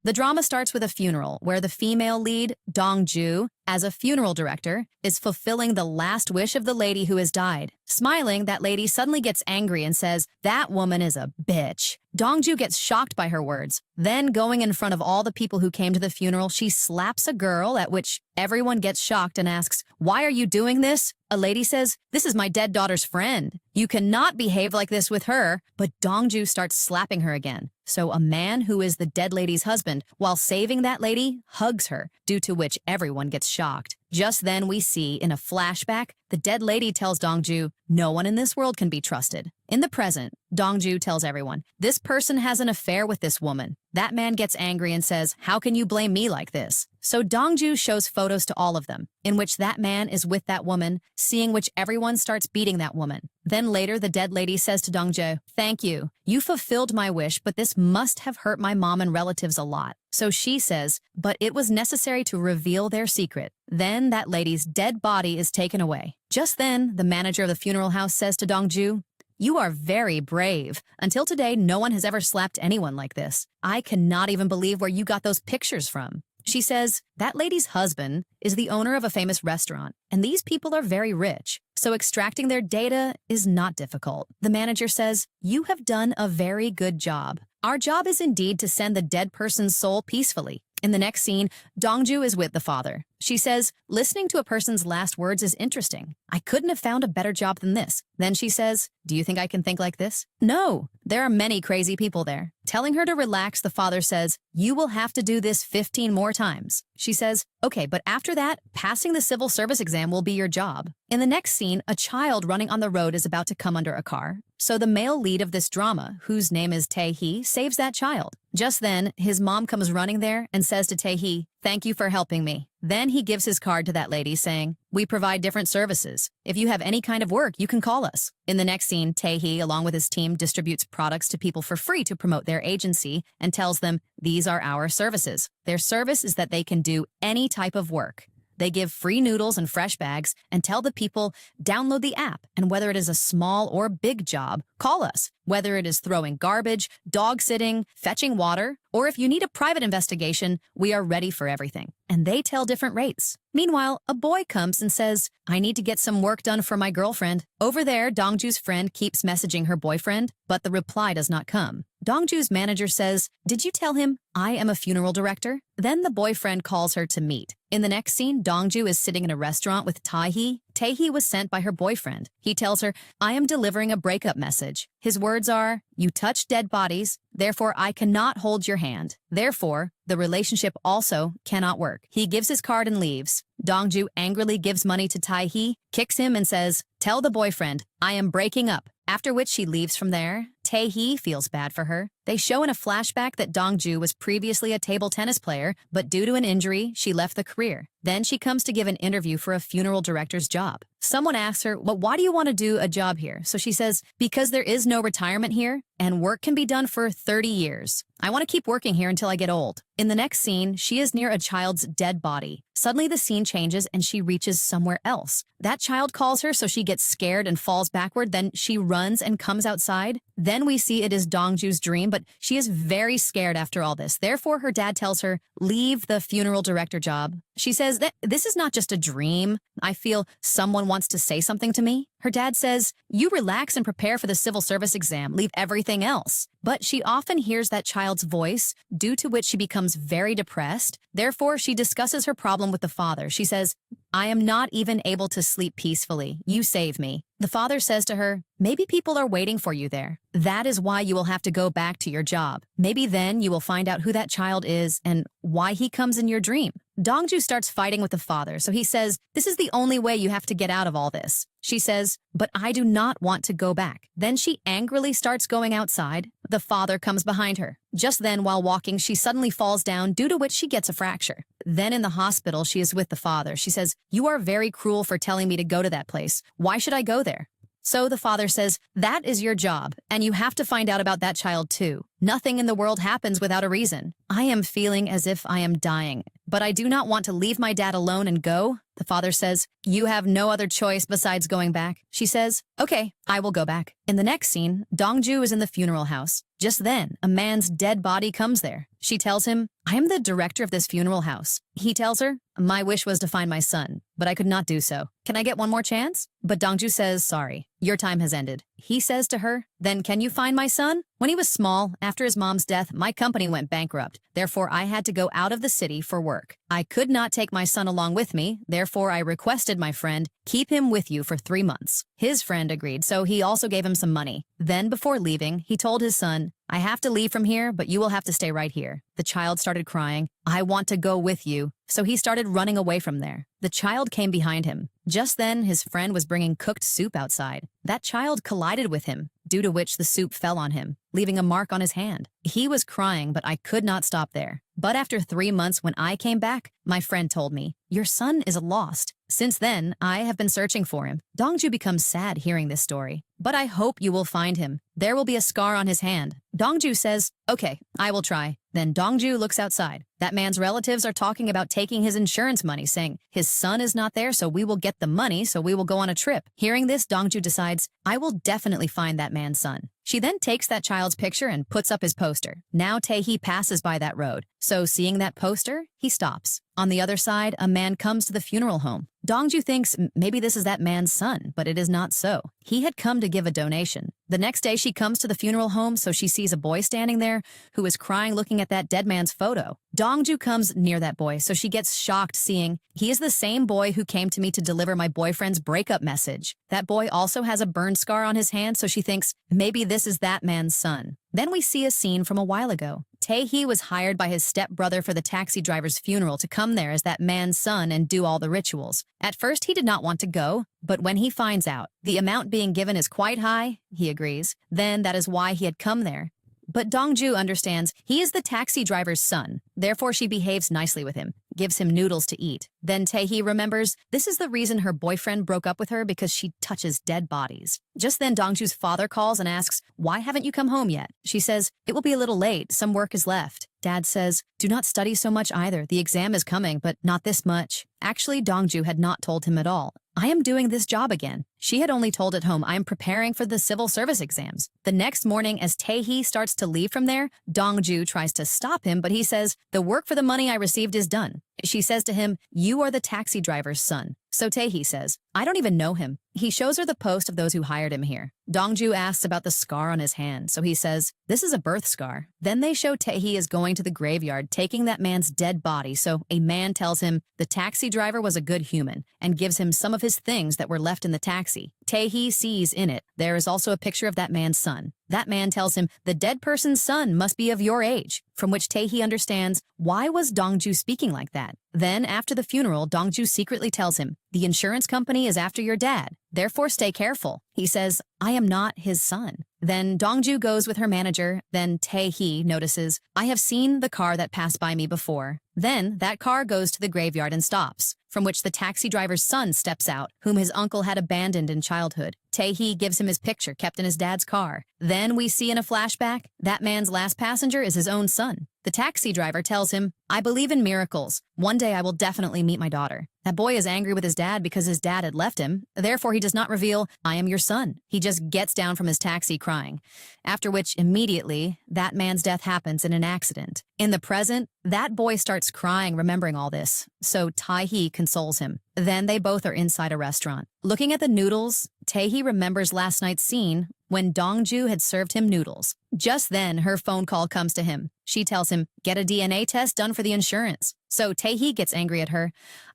The drama starts with a funeral where the female lead, Dong-ju, as a funeral director, is fulfilling the last wish of the lady who has died. Smiling, that lady suddenly gets angry and says, "That woman is a bitch." Dong-ju gets shocked by her words. Then, going in front of all the people who came to the funeral, she slaps a girl, at which everyone gets shocked and asks, "Why are you doing this?" A lady says, "This is my dead daughter's friend. You cannot behave like this with her." But Dong-ju starts slapping her again. So a man who is the dead lady's husband, while saving that lady, hugs her, due to which everyone gets shocked. Just then we see, in a flashback, the dead lady tells Dong-ju, "No one in this world can be trusted." In the present, Dong-ju tells everyone, "This person has an affair with this woman." That man gets angry and says, "How can you blame me like this?" So Dong-ju shows photos to all of them, in which that man is with that woman, seeing which everyone starts beating that woman. Then later, the dead lady says to Dong-ju, "Thank you. You fulfilled my wish, but this must have hurt my mom and relatives a lot." So she says, "But it was necessary to reveal their secret." Then that lady's dead body is taken away. Just then, the manager of the funeral house says to Dong-ju, "You are very brave. Until today, no one has ever slapped anyone like this. I cannot even believe where you got those pictures from." She says, "That lady's husband is the owner of a famous restaurant, and these people are very rich, so extracting their data is not difficult." The manager says, "You have done a very good job. Our job is indeed to send the dead person's soul peacefully." In the next scene, Dong-ju is with the father. She says, "Listening to a person's last words is interesting. I couldn't have found a better job than this." Then she says, "Do you think I can think like this?" "No, there are many crazy people there." Telling her to relax, the father says, "You will have to do this 15 more times." She says, "Okay, but after that, passing the civil service exam will be your job." In the next scene, a child running on the road is about to come under a car. So the male lead of this drama, whose name is Tae-hee, saves that child. Just then, his mom comes running there and says to Tae-hee, "Thank you for helping me." Then he gives his card to that lady saying, "We provide different services. If you have any kind of work, you can call us." In the next scene, Tae-hee, along with his team, distributes products to people for free to promote their agency and tells them, "These are our services." Their service is that they can do any type of work. They give free noodles and fresh bags and tell the people, "Download the app, and whether it is a small or big job, call us. Whether it is throwing garbage, dog sitting, fetching water, or if you need a private investigation, we are ready for everything." And they tell different rates. Meanwhile, a boy comes and says, "I need to get some work done for my girlfriend." Over there, Dongju's friend keeps messaging her boyfriend, but the reply does not come. Dongju's manager says, "Did you tell him I am a funeral director?" Then the boyfriend calls her to meet. In the next scene, Dongju is sitting in a restaurant with Tae-hee. Tae-hee was sent by her boyfriend. He tells her, "I am delivering a breakup message." His words are, "You touch dead bodies, therefore I cannot hold your hand. Therefore, the relationship also cannot work." He gives his card and leaves. Dongju angrily gives money to Tae-hee, kicks him and says, "Tell the boyfriend, I am breaking up." After which she leaves from there. Tae-hee feels bad for her. They show in a flashback that Dongju was previously a table tennis player, but due to an injury, she left the career. Then she comes to give an interview for a funeral director's job. Someone asks her, "Well, why do you want to do a job here?" So she says, "Because there is no retirement here, and work can be done for 30 years. I want to keep working here until I get old." In the next scene, she is near a child's dead body. Suddenly the scene changes and she reaches somewhere else. That child calls her, so she gets scared and falls backward. Then she runs and comes outside. Then we see it is Dongju's dream, but she is very scared after all this. Therefore, her dad tells her, "Leave the funeral director job." She says that this is not just a dream. I feel someone wants to say something to me. Her dad says, "You relax and prepare for the civil service exam. Leave everything else." But she often hears that child's voice, due to which she becomes very depressed. Therefore, she discusses her problem with the father. She says, "I am not even able to sleep peacefully. You save me." The father says to her, "Maybe people are waiting for you there. That is why you will have to go back to your job. Maybe then you will find out who that child is and why he comes in your dream." Dongju starts fighting with the father, so he says, "This is the only way you have to get out of all this." She says, "But I do not want to go back." Then she angrily starts going outside. The father comes behind her. Just then, while walking, she suddenly falls down, due to which she gets a fracture. Then in the hospital, she is with the father. She says, "You are very cruel for telling me to go to that place. Why should I go there?" So the father says, "That is your job, and you have to find out about that child too. Nothing in the world happens without a reason. I am feeling as if I am dying, but I do not want to leave my dad alone and go." The father says, "You have no other choice besides going back." She says, "Okay, I will go back." In the next scene, Dongju is in the funeral house. Just then, a man's dead body comes there. She tells him, I am the director of this funeral house. He tells her, my wish was to find my son, but I could not do so. Can I get one more chance? But Dongju says, sorry, your time has ended. He says to her, then can you find my son? When he was small, after his mom's death, my company went bankrupt. Therefore, I had to go out of the city for work. I could not take my son along with me. Therefore, I requested my friend, keep him with you for 3 months. His friend agreed, so he also gave him some money. Then, before leaving, he told his son, I have to leave from here, but you will have to stay right here. The child started crying. I want to go with you. So he started running away from there. The child came behind him. Just then, his friend was bringing cooked soup outside. That child collided with him, due to which the soup fell on him, leaving a mark on his hand. He was crying, but I could not stop there. But after 3 months, when I came back, my friend told me, your son is lost. Since then, I have been searching for him. Dongju becomes sad hearing this story. But I hope you will find him. There will be a scar on his hand. Dongju says, okay, I will try. Then Dongju looks outside. That man's relatives are talking about taking his insurance money, saying, his son is not there, so we will get the money, so we will go on a trip. Hearing this, Dongju decides, I will definitely find that man's son. She then takes that child's picture and puts up his poster. Now Tae-hee passes by that road. So seeing that poster, he stops. On the other side, a man comes to the funeral home. Dongju thinks maybe this is that man's son, but it is not so. He had come to give a donation. The next day, she comes to the funeral home, so she sees a boy standing there who is crying looking at that dead man's photo. Dongju comes near that boy, so she gets shocked seeing he is the same boy who came to me to deliver my boyfriend's breakup message. That boy also has a burn scar on his hand, so she thinks maybe this is that man's son. Then we see a scene from a while ago. Tae-hee was hired by his stepbrother for the taxi driver's funeral to come there as that man's son and do all the rituals. At first, he did not want to go, but when he finds out the amount being given is quite high, he agrees. Then that is why he had come there. But Dongju understands he is the taxi driver's son. Therefore, she behaves nicely with him, gives him noodles to eat. Then Tae-hee remembers this is the reason her boyfriend broke up with her, because she touches dead bodies. Just then, Dongju's father calls and asks, why haven't you come home yet? She says, it will be a little late. Some work is left. Dad says, do not study so much either. The exam is coming, but not this much. Actually, Dongju had not told him at all. I am doing this job again. She had only told at home, I am preparing for the civil service exams. The next morning, as Tae-hee starts to leave from there, Dongju tries to stop him, but he says, the work for the money I received is done. She says to him, you are the taxi driver's son. So Tae-hee says, I don't even know him. He shows her the post of those who hired him here. Dongju asks about the scar on his hand, so he says, this is a birth scar. Then they show Tae-hee is going to the graveyard, taking that man's dead body, so a man tells him the taxi driver was a good human and gives him some of his things that were left in the taxi. Tae-hee sees in it there is also a picture of that man's son. That man tells him the dead person's son must be of your age, from which Tae-hee understands why was Dongju speaking like that. Then, after the funeral, Dongju secretly tells him, the insurance company is after your dad, therefore stay careful. He says, I am not his son. Then Dongju goes with her manager. Then Tae-hee notices, I have seen the car that passed by me before. Then that car goes to the graveyard and stops, from which the taxi driver's son steps out, whom his uncle had abandoned in childhood. Tae-hee gives him his picture kept in his dad's car. Then we see in a flashback, that man's last passenger is his own son. The taxi driver tells him, I believe in miracles. One day I will definitely meet my daughter. That boy is angry with his dad because his dad had left him. Therefore, he does not reveal, I am your son. He just gets down from his taxi crying. After which, immediately, that man's death happens in an accident. In the present, that boy starts crying, remembering all this. So Tae-hee consoles him. Then they both are inside a restaurant. Looking at the noodles, Tae-hee remembers last night's scene when Dongju had served him noodles. Just then, her phone call comes to him. She tells him, get a DNA test done for the insurance. So Tae-hee gets angry at her.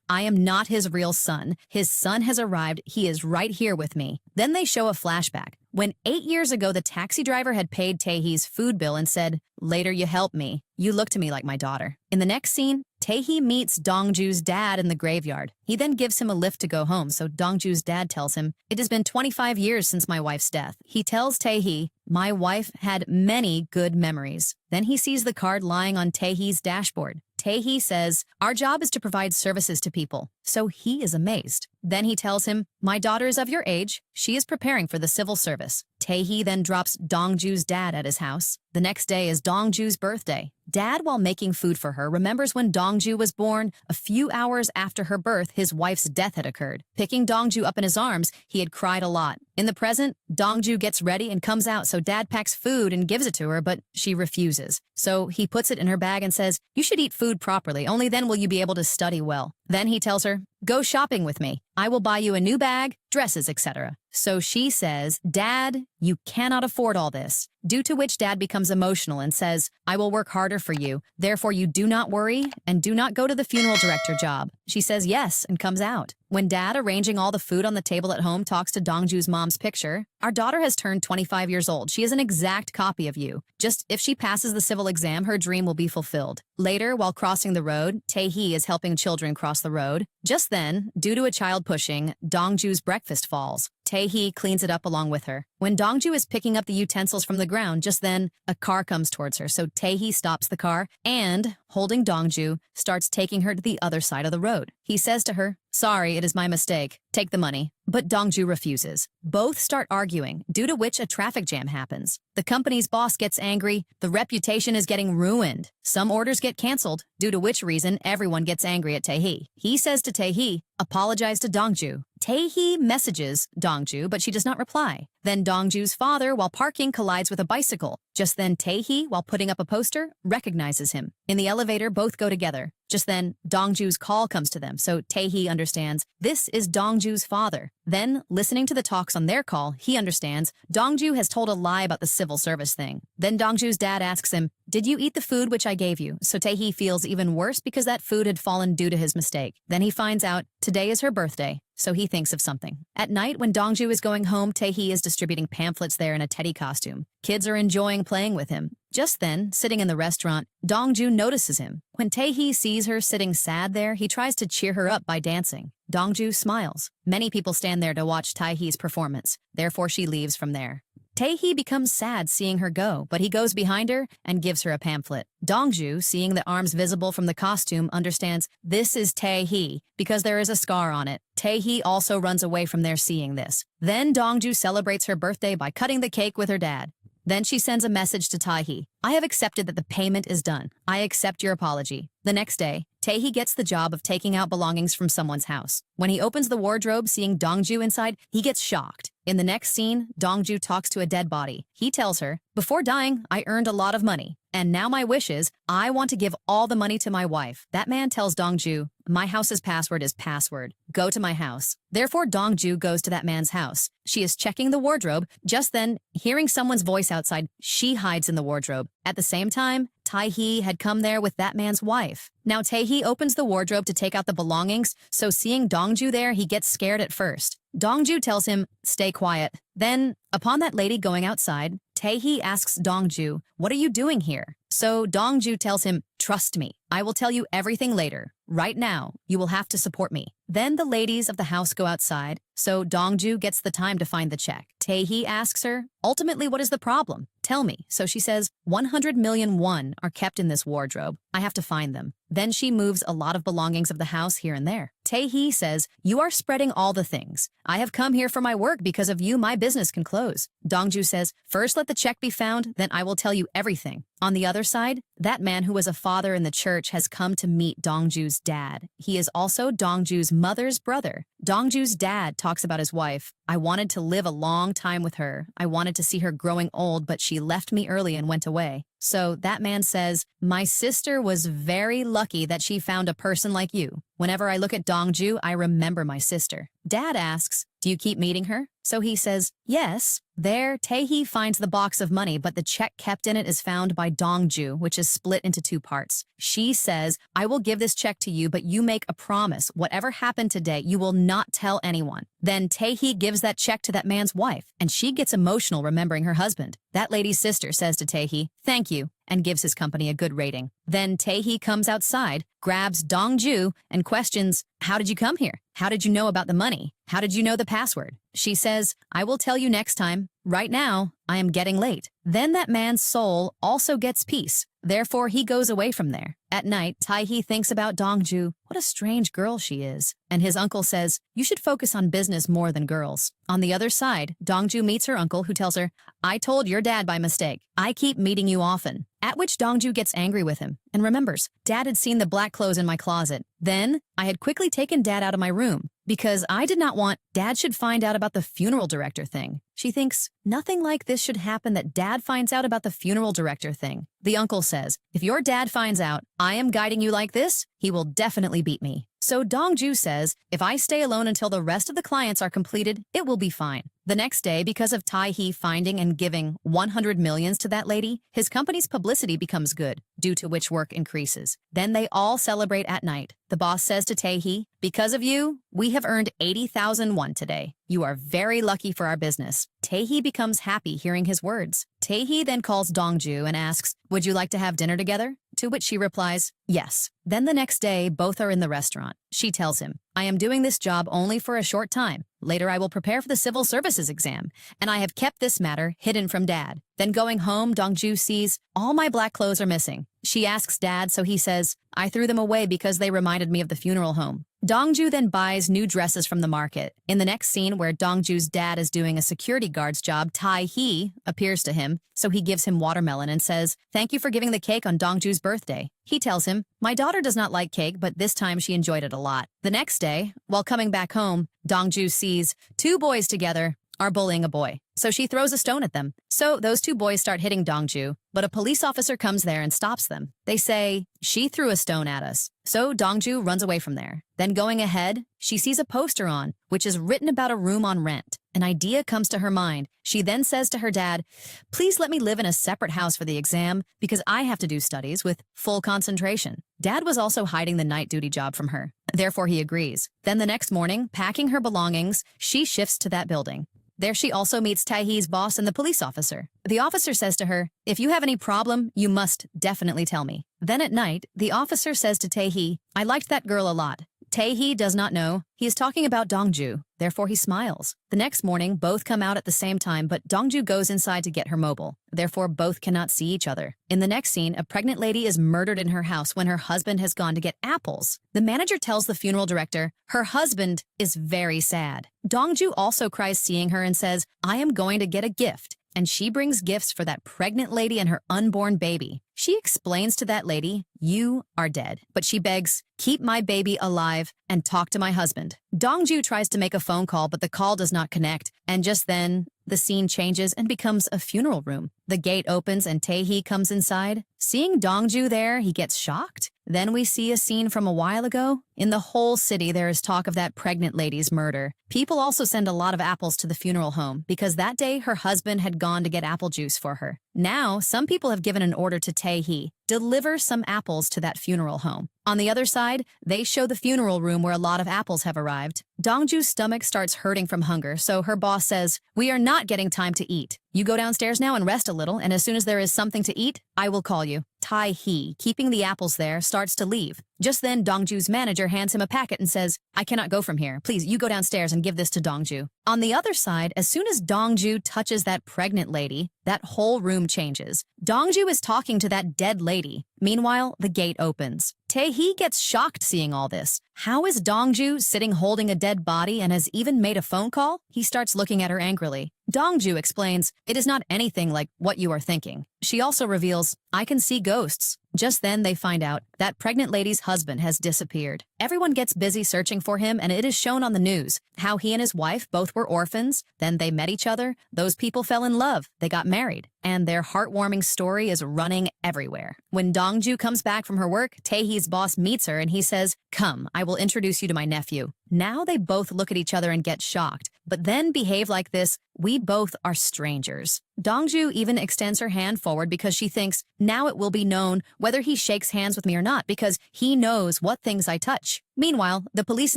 I am not his real son. His son has arrived. He is right here with me. Then they show a flashback. When 8 years ago, the taxi driver had paid Tae-hee's food bill and said, later you helped me. You look to me like my daughter. In the next scene, Tae-hee meets Dongju's dad in the graveyard. He then gives him a lift to go home, so Dongju's dad tells him, it has been 25 years since my wife's death. He tells Tae-hee, my wife had many good memories. Then he sees the card lying on Tae-hee's dashboard. Tae-hee says, our job is to provide services to people. So he is amazed. Then he tells him, my daughter is of your age. She is preparing for the civil service. Tae-hee then drops Dongju's dad at his house. The next day is Dongju's birthday. Dad, while making food for her, remembers when Dongju was born. A few hours after her birth, his wife's death had occurred. Picking Dongju up in his arms, he had cried a lot. In the present, Dongju gets ready and comes out, so Dad packs food and gives it to her, but she refuses. So he puts it in her bag and says, "You should eat food properly, only then will you be able to study well." Then he tells her, "Go shopping with me. I will buy you a new bag, dresses, etc." So she says, "Dad, you cannot afford all this." Due to which Dad becomes emotional and says, "I will work harder for you. Therefore, you do not worry and do not go to the funeral director job." She says yes and comes out. When Dad, arranging all the food on the table at home, talks to Dongju's mom's picture, "Our daughter has turned 25 years old. She is an exact copy of you. Just if she passes the civil exam, her dream will be fulfilled." Later, while crossing the road, Tae-hee is helping children cross the road. Just then, due to a child pushing, Dongju's breakfast falls. Tae-hee cleans it up along with her. When Dongju is picking up the utensils from the ground, just then, a car comes towards her, so Tae-hee stops the car and, holding Dongju, starts taking her to the other side of the road. He says to her, "Sorry, it is my mistake. Take the money." But Dongju refuses. Both start arguing, due to which a traffic jam happens. The company's boss gets angry. The reputation is getting ruined. Some orders get canceled, due to which reason everyone gets angry at Tae-hee. He says to Tae-hee, "Apologize to Dongju." Tae-hee messages Dongju, but she does not reply. Then Dongju's father, while parking, collides with a bicycle. Just then Tae-hee, while putting up a poster, recognizes him. In the elevator, both go together. Just then, Dongju's call comes to them, so Tae-hee understands this is Dongju's father. Then, listening to the talks on their call, he understands Dongju has told a lie about the civil service thing. Then Dongju's dad asks him, "Did you eat the food which I gave you?" So Tae-hee feels even worse because that food had fallen due to his mistake. Then he finds out today is her birthday, so he thinks of something. At night, when Dongju is going home, Tae-hee is distributing pamphlets there in a Teddy costume. Kids are enjoying playing with him. Just then, sitting in the restaurant, Dongju notices him. When Tae-hee sees her sitting sad there, he tries to cheer her up by dancing. Dongju smiles. Many people stand there to watch Tae-hee's performance. Therefore, she leaves from there. Tae-hee becomes sad seeing her go, but he goes behind her and gives her a pamphlet. Dongju, seeing the arms visible from the costume, understands this is Tae-hee because there is a scar on it. Tae-hee also runs away from there seeing this. Then Dongju celebrates her birthday by cutting the cake with her dad. Then she sends a message to Tae-hee. "I have accepted that the payment is done. I accept your apology." The next day, Tae-hee gets the job of taking out belongings from someone's house. When he opens the wardrobe, seeing Dongju inside, he gets shocked. In the next scene, Dongju talks to a dead body. He tells her, "Before dying, I earned a lot of money. And now my wish is, I want to give all the money to my wife." That man tells Dongju, "My house's password is password. Go to my house." Therefore, Dongju goes to that man's house. She is checking the wardrobe. Just then, hearing someone's voice outside, she hides in the wardrobe. At the same time, Tae-hee had come there with that man's wife. Now Tae-hee opens the wardrobe to take out the belongings, so seeing Dongju there, he gets scared at first. Dongju tells him, "Stay quiet." Then, upon that lady going outside, Tae-hee asks Dongju, "What are you doing here?" So Dongju tells him, "Trust me. I will tell you everything later. Right now, you will have to support me." Then the ladies of the house go outside, so Dongju gets the time to find the check. Tae-hee asks her, "Ultimately, what is the problem? Tell me." So she says, 100 million won are kept in this wardrobe. I have to find them. Then she moves a lot of belongings of the house here and there. Tae-hee says, "You are spreading all the things. I have come here for my work. Because of you, my business can close." Dongju says, "First let the check be found, then I will tell you everything." On the other side, that man who was a father in the church has come to meet Dongju's dad. He is also Dongju's mother's brother. Dongju's dad talks about his wife. "I wanted to live a long time with her. I wanted to see her growing old, but she left me early and went away." So that man says, "My sister was very lucky that she found a person like you. Whenever I look at Dongju, I remember my sister." Dad asks, "Do you keep meeting her?" So he says, "Yes." There, Tae-hee finds the box of money, but the check kept in it is found by Dongju, which is split into two parts. She says, "I will give this check to you, but you make a promise. Whatever happened today, you will not tell anyone." Then Tae-hee gives that check to that man's wife, and she gets emotional remembering her husband. That lady's sister says to Tae-hee, "Thank you," and gives his company a good rating. Then Tae-hee comes outside, grabs Dongju, and questions, "How did you come here? How did you know about the money? How did you know the password?" She says, "I will tell you next time. Right now, I am getting late." Then that man's soul also gets peace. Therefore, he goes away from there. At night, Tae-hee thinks about Dongju. What a strange girl she is. And his uncle says, you should focus on business more than girls. On the other side, Dongju meets her uncle, who tells her, I told your dad by mistake. I keep meeting you often. At which Dongju gets angry with him and remembers, Dad had seen the black clothes in my closet. Then, I had quickly taken Dad out of my room because I did not want Dad should find out about the funeral director thing. She thinks, nothing like this should happen that Dad finds out about the funeral director thing. The uncle says, if your dad finds out I am guiding you like this, he will definitely beat me. So Dongju says, if I stay alone until the rest of the clients are completed, it will be fine. The next day, because of Tae-hee finding and giving 100 millions to that lady, his company's publicity becomes good, due to which work increases. Then they all celebrate at night. The boss says to Tae-hee, because of you, we have earned 80,000 won today. You are very lucky for our business. Tae-hee becomes happy hearing his words. Tae-hee then calls Dongju and asks, would you like to have dinner together? To which she replies, yes. Then the next day, both are in the restaurant. She tells him, I am doing this job only for a short time. Later, I will prepare for the civil services exam, and I have kept this matter hidden from Dad. Then going home, Dongju sees, all my black clothes are missing. She asks Dad, so he says, I threw them away because they reminded me of the funeral home. Dongju then buys new dresses from the market. In the next scene where Dongju's dad is doing a security guard's job, Tae-hee appears to him, so he gives him watermelon and says, thank you for giving the cake on Dongju's birthday. He tells him, my daughter does not like cake, but this time she enjoyed it a lot. The next day, while coming back home, Dongju sees two boys together are bullying a boy. So she throws a stone at them. So those two boys start hitting Dongju, but a police officer comes there and stops them. They say, she threw a stone at us. So Dongju runs away from there. Then going ahead, she sees a poster on, which is written about a room on rent. An idea comes to her mind. She then says to her dad, please let me live in a separate house for the exam because I have to do studies with full concentration. Dad was also hiding the night duty job from her. Therefore, he agrees. Then the next morning, packing her belongings, she shifts to that building. There she also meets Tae-hee's boss and the police officer. The officer says to her, if you have any problem, you must definitely tell me. Then at night, the officer says to Tae-hee, I liked that girl a lot. Tae-hee does not know. He is talking about Dongju, therefore he smiles. The next morning, both come out at the same time, but Dongju goes inside to get her mobile. Therefore, both cannot see each other. In the next scene, a pregnant lady is murdered in her house when her husband has gone to get apples. The manager tells the funeral director, her husband is very sad. Dongju also cries seeing her and says, I am going to get a gift. And she brings gifts for that pregnant lady and her unborn baby. She explains to that lady, you are dead. But she begs, keep my baby alive and talk to my husband. Dongju tries to make a phone call, but the call does not connect. And just then, the scene changes and becomes a funeral room. The gate opens and Tae-hee comes inside. Seeing Dongju there, he gets shocked. Then we see a scene from a while ago. In the whole city, there is talk of that pregnant lady's murder. People also send a lot of apples to the funeral home because that day her husband had gone to get apple juice for her. Now, some people have given an order to Tae-hee, deliver some apples to that funeral home. On the other side, they show the funeral room where a lot of apples have arrived. Dongju's stomach starts hurting from hunger, so her boss says, we are not getting time to eat. You go downstairs now and rest a little, and as soon as there is something to eat, I will call you. Tae-hee, keeping the apples there, starts to leave. Just then, Dongju's manager hands him a packet and says, I cannot go from here. Please, you go downstairs and give this to Dongju. On the other side, as soon as Dongju touches that pregnant lady, that whole room changes. Dongju is talking to that dead lady. Meanwhile, the gate opens. Tae-hee gets shocked seeing all this. How is Dongju sitting holding a dead body and has even made a phone call? He starts looking at her angrily. Dongju explains, it is not anything like what you are thinking. She also reveals, I can see ghosts. Just then they find out that pregnant lady's husband has disappeared. Everyone gets busy searching for him and it is shown on the news how he and his wife both were orphans, then they met each other, those people fell in love, they got married, and their heartwarming story is running everywhere. When Dongju comes back from her work, Tae-hee's boss meets her and he says, come, I will introduce you to my nephew. Now they both look at each other and get shocked, but then behave like this, we both are strangers. Dongju even extends her hand forward because she thinks, now it will be known whether he shakes hands with me or not because he knows what things I touch. Meanwhile, the police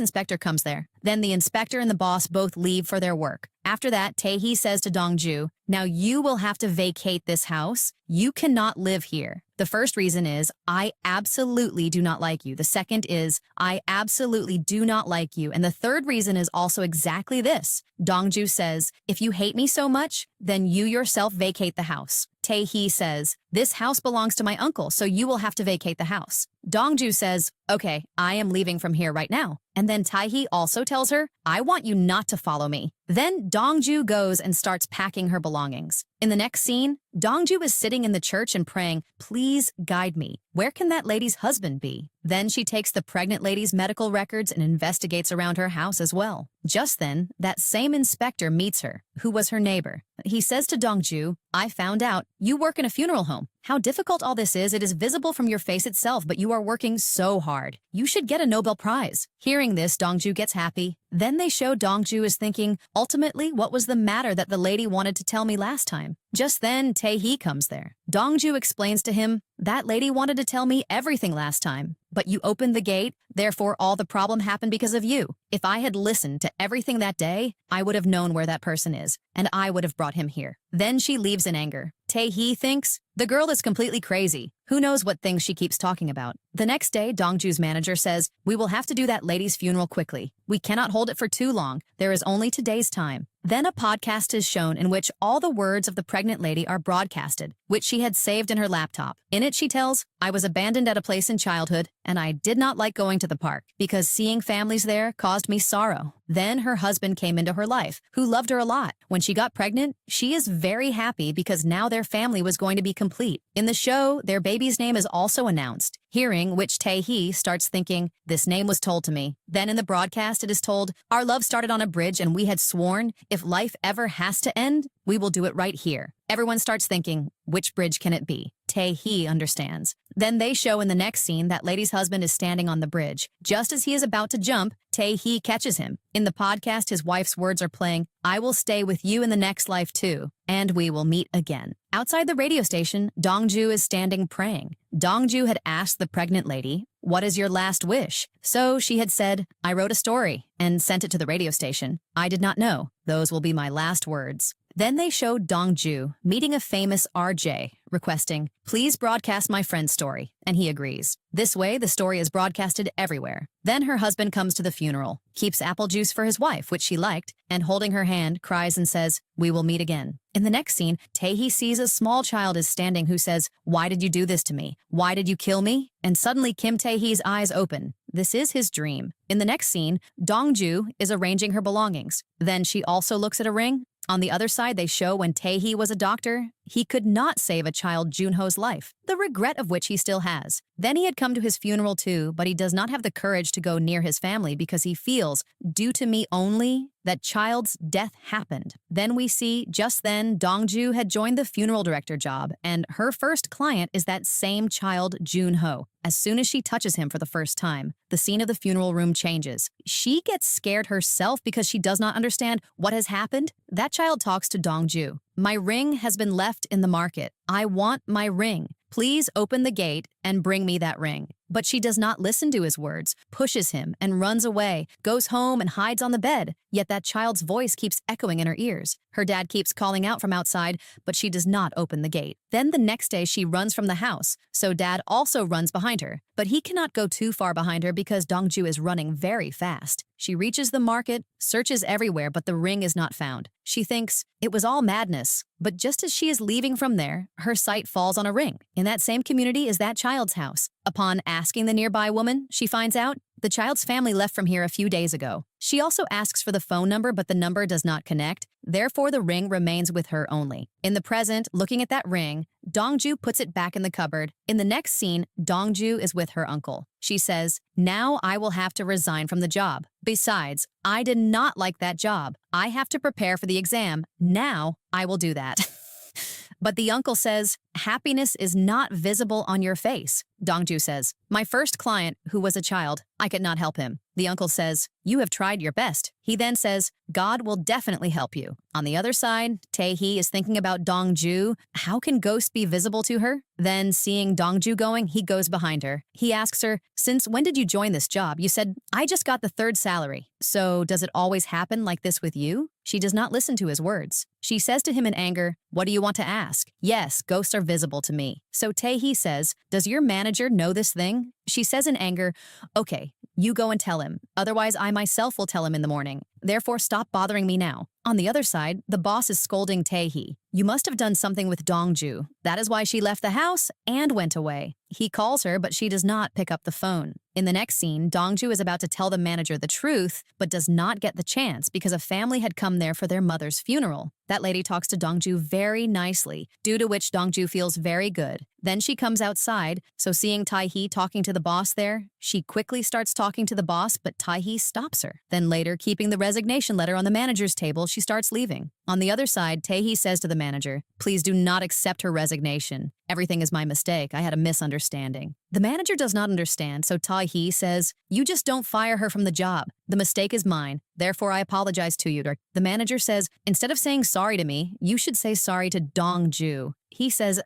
inspector comes there. Then the inspector and the boss both leave for their work. After that, Tae-hee says to Dongju, now you will have to vacate this house. You cannot live here. The first reason is, I absolutely do not like you. The second is, I absolutely do not like you. And the third reason is also exactly this. Dongju says, if you hate me so much, then you yourself vacate the house. Tae-hee says, "This house belongs to my uncle, so you will have to vacate the house." Dongju says, "Okay, I am leaving from here right now." And then Tae-hee also tells her, "I want you not to follow me." Then Dongju goes and starts packing her belongings. In the next scene, Dongju is sitting in the church and praying, "Please guide me. Where can that lady's husband be?" Then she takes the pregnant lady's medical records and investigates around her house as well. Just then, that same inspector meets her, who was her neighbor. He says to Dongju, "I found out you work in a funeral home. How difficult all this is, it is visible from your face itself, but you are working so hard. You should get a Nobel Prize." Hearing this, Dongju gets happy. Then they show Dongju is thinking, ultimately, what was the matter that the lady wanted to tell me last time? Just then, Tae-hee comes there. Dongju explains to him, "That lady wanted to tell me everything last time, but you opened the gate, therefore all the problem happened because of you. If I had listened to everything that day, I would have known where that person is, and I would have brought him here." Then she leaves in anger. Tae-hee thinks, "The girl is completely crazy. Who knows what things she keeps talking about?" The next day, Dongju's manager says, "We will have to do that lady's funeral quickly. We cannot hold it for too long. There is only today's time." Then a podcast is shown in which all the words of the pregnant lady are broadcasted, which she had saved in her laptop. In it, she tells, "I was abandoned at a place in childhood, and I did not like going to the park because seeing families there caused me sorrow. Then her husband came into her life, who loved her a lot. When she got pregnant, she is very happy because now their family was going to be complete. In the show, their baby's name is also announced." Hearing which, Tae-hee starts thinking, "This name was told to me." Then in the broadcast, it is told, "Our love started on a bridge and we had sworn, if life ever has to end, we will do it right here." Everyone starts thinking, which bridge can it be? Tae-hee understands. Then they show in the next scene that lady's husband is standing on the bridge. Just as he is about to jump, Tae-hee catches him. In the podcast, his wife's words are playing, "I will stay with you in the next life too, and we will meet again." Outside the radio station, Dongju is standing praying. Dongju had asked the pregnant lady, "What is your last wish?" So she had said, "I wrote a story and sent it to the radio station. I did not know. Those will be my last words." Then they showed Dongju meeting a famous RJ, requesting, "Please broadcast my friend's story," and he agrees. This way, the story is broadcasted everywhere. Then her husband comes to the funeral, keeps apple juice for his wife, which she liked, and holding her hand, cries and says, "We will meet again." In the next scene, Tae-hee sees a small child is standing who says, "Why did you do this to me? Why did you kill me?" And suddenly Kim Tae-hee's eyes open. This is his dream. In the next scene, Dongju is arranging her belongings. Then she also looks at a ring. On the other side, they show when Tae-hee was a doctor, he could not save a child Junho's life, the regret of which he still has. Then he had come to his funeral too, but he does not have the courage to go near his family because he feels, due to me only, that child's death happened. Then we see, just then, Dongju had joined the funeral director job, and her first client is that same child, Junho. As soon as she touches him for the first time, the scene of the funeral room changes. She gets scared herself because she does not understand what has happened. That child talks to Dongju. "My ring has been left in the market. I want my ring. Please open the gate and bring me that ring." But she does not listen to his words, pushes him, and runs away, goes home and hides on the bed. Yet that child's voice keeps echoing in her ears. Her dad keeps calling out from outside, but she does not open the gate. Then the next day she runs from the house, so dad also runs behind her. But he cannot go too far behind her because Dongju is running very fast. She reaches the market, searches everywhere, but the ring is not found. She thinks, it was all madness. But just as she is leaving from there, her sight falls on a ring. In that same community is that child's house. Upon asking the nearby woman, she finds out the child's family left from here a few days ago. She also asks for the phone number, but the number does not connect. Therefore, the ring remains with her only. In the present, looking at that ring, Dongju puts it back in the cupboard. In the next scene, Dongju is with her uncle. She says, "Now I will have to resign from the job. Besides, I did not like that job. I have to prepare for the exam. Now I will do that." But the uncle says, "Happiness is not visible on your face." Dongju says, "My first client, who was a child, I could not help him." The uncle says, "You have tried your best." He then says, "God will definitely help you." On the other side, Tae-hee is thinking about Dongju. How can ghosts be visible to her? Then, seeing Dongju going, he goes behind her. He asks her, "Since when did you join this job?" You said, "I just got the 3rd salary." So, does it always happen like this with you? She does not listen to his words. She says to him in anger, "What do you want to ask?" "Yes, ghosts are visible to me." So Tae-hee says, "Does your manager know this thing?" She says in anger, "Okay, you go and tell him. Otherwise, I myself will tell him in the morning." Therefore, stop bothering me now. On the other side, the boss is scolding Tae-hee. You must have done something with Dong-ju. That is why she left the house and went away. He calls her, but she does not pick up the phone. In the next scene, Dong-ju is about to tell the manager the truth, but does not get the chance because a family had come there for their mother's funeral. That lady talks to Dong-ju very nicely, due to which Dong-ju feels very good. Then she comes outside, so seeing Tae-hee talking to the boss there, she quickly starts talking to the boss, but Tae-hee stops her. Then later, keeping the resignation letter on the manager's table, she starts leaving. On the other side, Tae-hee says to the manager, "Please do not accept her resignation. Everything is my mistake. I had a misunderstanding." The manager does not understand, so Tae-hee says, "You just don't fire her from the job. The mistake is mine. Therefore, I apologize to you." The manager says, "Instead of saying sorry to me, you should say sorry to Dong-ju." He says,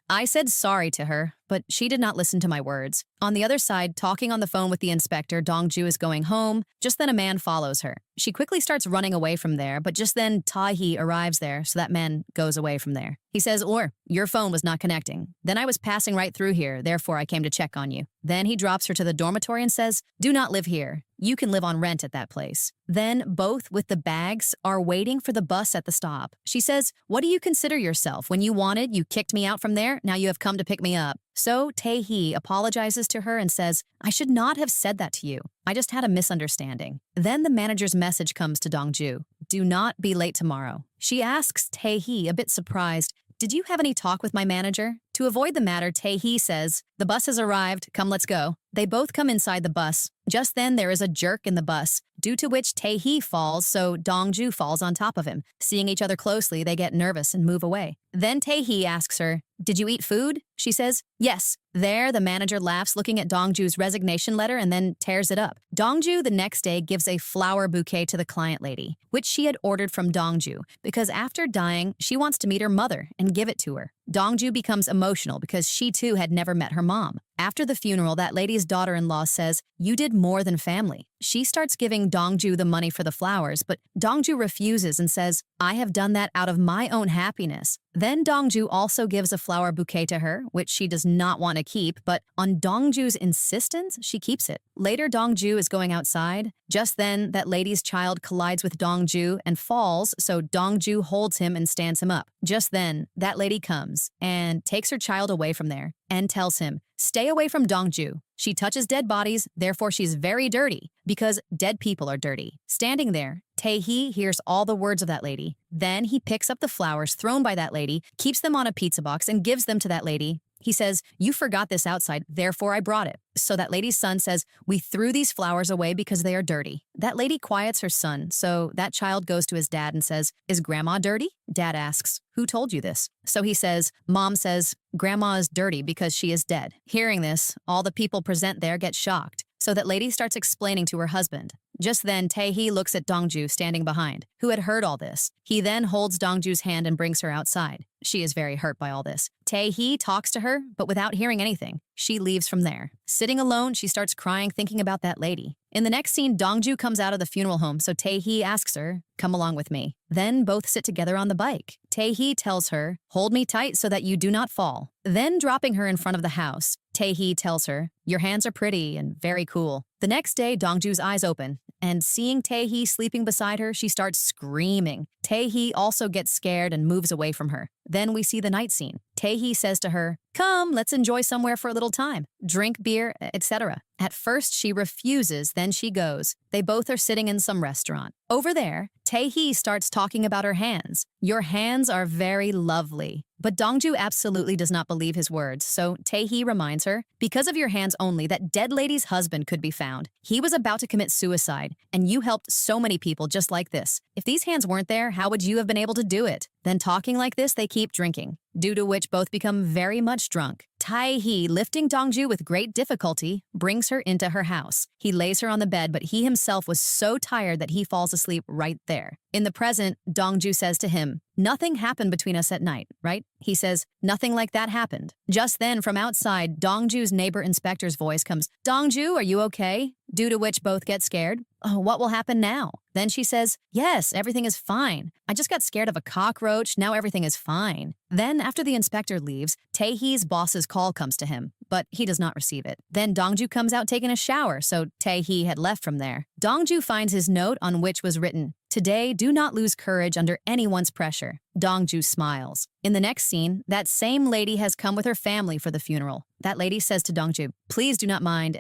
"I said sorry to her, but she did not listen to my words." On the other side, talking on the phone with the inspector, Dong-ju is going home. Just then a man follows her. She quickly starts running away from there, but just then Tae-hee arrives there, so that man goes away from there. He says, your phone was not connecting. Then I was passing right through here, therefore I came to check on you." Then he drops her to the dormitory and says, "Do not live here. You can live on rent at that place." Then both, with the bags, are waiting for the bus at the stop. She says, "What do you consider yourself? When you wanted, you kicked me out from there. Now you have come to pick me up." So Tae-hee apologizes to her and says, "I should not have said that to you. I just had a misunderstanding." Then the manager's message comes to Dong-ju, "Do not be late tomorrow." She asks Tae-hee, a bit surprised, "Did you have any talk with my manager?" To avoid the matter, Tae-hee says, "The bus has arrived. Come, let's go." They both come inside the bus. Just then there is a jerk in the bus, due to which Tae-hee falls, so Dong-ju falls on top of him. Seeing each other closely, they get nervous and move away. Then Tae-hee asks her, "Did you eat food?" She says, "Yes." There, the manager laughs looking at Dong-ju's resignation letter and then tears it up. Dong-ju the next day gives a flower bouquet to the client lady, which she had ordered from Dong-ju, because after dying, she wants to meet her mother and give it to her. Dong-ju becomes emotional because she too had never met her mom. After the funeral, that lady's daughter-in-law says, "You did more than family." She starts giving Dong-ju the money for the flowers, but Dong-ju refuses and says, "I have done that out of my own happiness." Then Dong-ju also gives a flower bouquet to her, which she does not want to keep, but on Dong-ju's insistence, she keeps it. Later, Dong-ju is going outside. Just then, that lady's child collides with Dong-ju and falls, so Dong-ju holds him and stands him up. Just then, that lady comes and takes her child away from there and tells him, "Stay away from Dong-ju. She touches dead bodies, therefore she's very dirty, because dead people are dirty." Standing there, Tae-hee hears all the words of that lady. Then he picks up the flowers thrown by that lady, keeps them on a pizza box, and gives them to that lady. He says, "You forgot this outside, therefore I brought it." So that lady's son says, "We threw these flowers away because they are dirty." That lady quiets her son, so that child goes to his dad and says, "Is Grandma dirty?" Dad asks, "Who told you this?" So he says, "Mom says, Grandma is dirty because she is dead." Hearing this, all the people present there get shocked. So that lady starts explaining to her husband. Just then, Tae-hee looks at Dong-ju standing behind, who had heard all this. He then holds Dong-ju's hand and brings her outside. She is very hurt by all this. Tae-hee talks to her, but without hearing anything, she leaves from there. Sitting alone, she starts crying, thinking about that lady. In the next scene, Dong-ju comes out of the funeral home, so Tae-hee asks her, "Come along with me." Then both sit together on the bike. Tae-hee tells her, "Hold me tight so that you do not fall." Then dropping her in front of the house, Tae-hee tells her, "Your hands are pretty and very cool." The next day, Dong-ju's eyes open, and seeing Tae-hee sleeping beside her, she starts screaming. Tae-hee also gets scared and moves away from her. Then we see the night scene. Tae-hee says to her, "Come, let's enjoy somewhere for a little time. Drink beer, etc." At first, she refuses, then she goes. They both are sitting in some restaurant. Over there, Tae-hee starts talking about her hands. "Your hands are very lovely." But Dong-ju absolutely does not believe his words, so Tae-hee reminds her, "Because of your hands only, that dead lady's husband could be found. He was about to commit suicide, and you helped so many people just like this. If these hands weren't there, how would you have been able to do it?" Then talking like this, they keep drinking, due to which both become very much drunk. Tae-hee, lifting Dong-ju with great difficulty, brings her into her house. He lays her on the bed, but he himself was so tired that he falls asleep right there. In the present, Dong-ju says to him, "Nothing happened between us at night, right?" He says, "Nothing like that happened." Just then, from outside, Dong-ju's neighbor inspector's voice comes, "Dong-ju, are you okay?" due to which both get scared. Oh, what will happen now? Then she says, yes, everything is fine. I just got scared of a cockroach. Now everything is fine. Then, after the inspector leaves, Taehee's boss's call comes to him, but he does not receive it. Then Dongju comes out taking a shower, so Taehee had left from there. Dongju finds his note on which was written, "Today, do not lose courage under anyone's pressure." Dongju smiles. In the next scene, that same lady has come with her family for the funeral. That lady says to Dongju, "Please do not mind.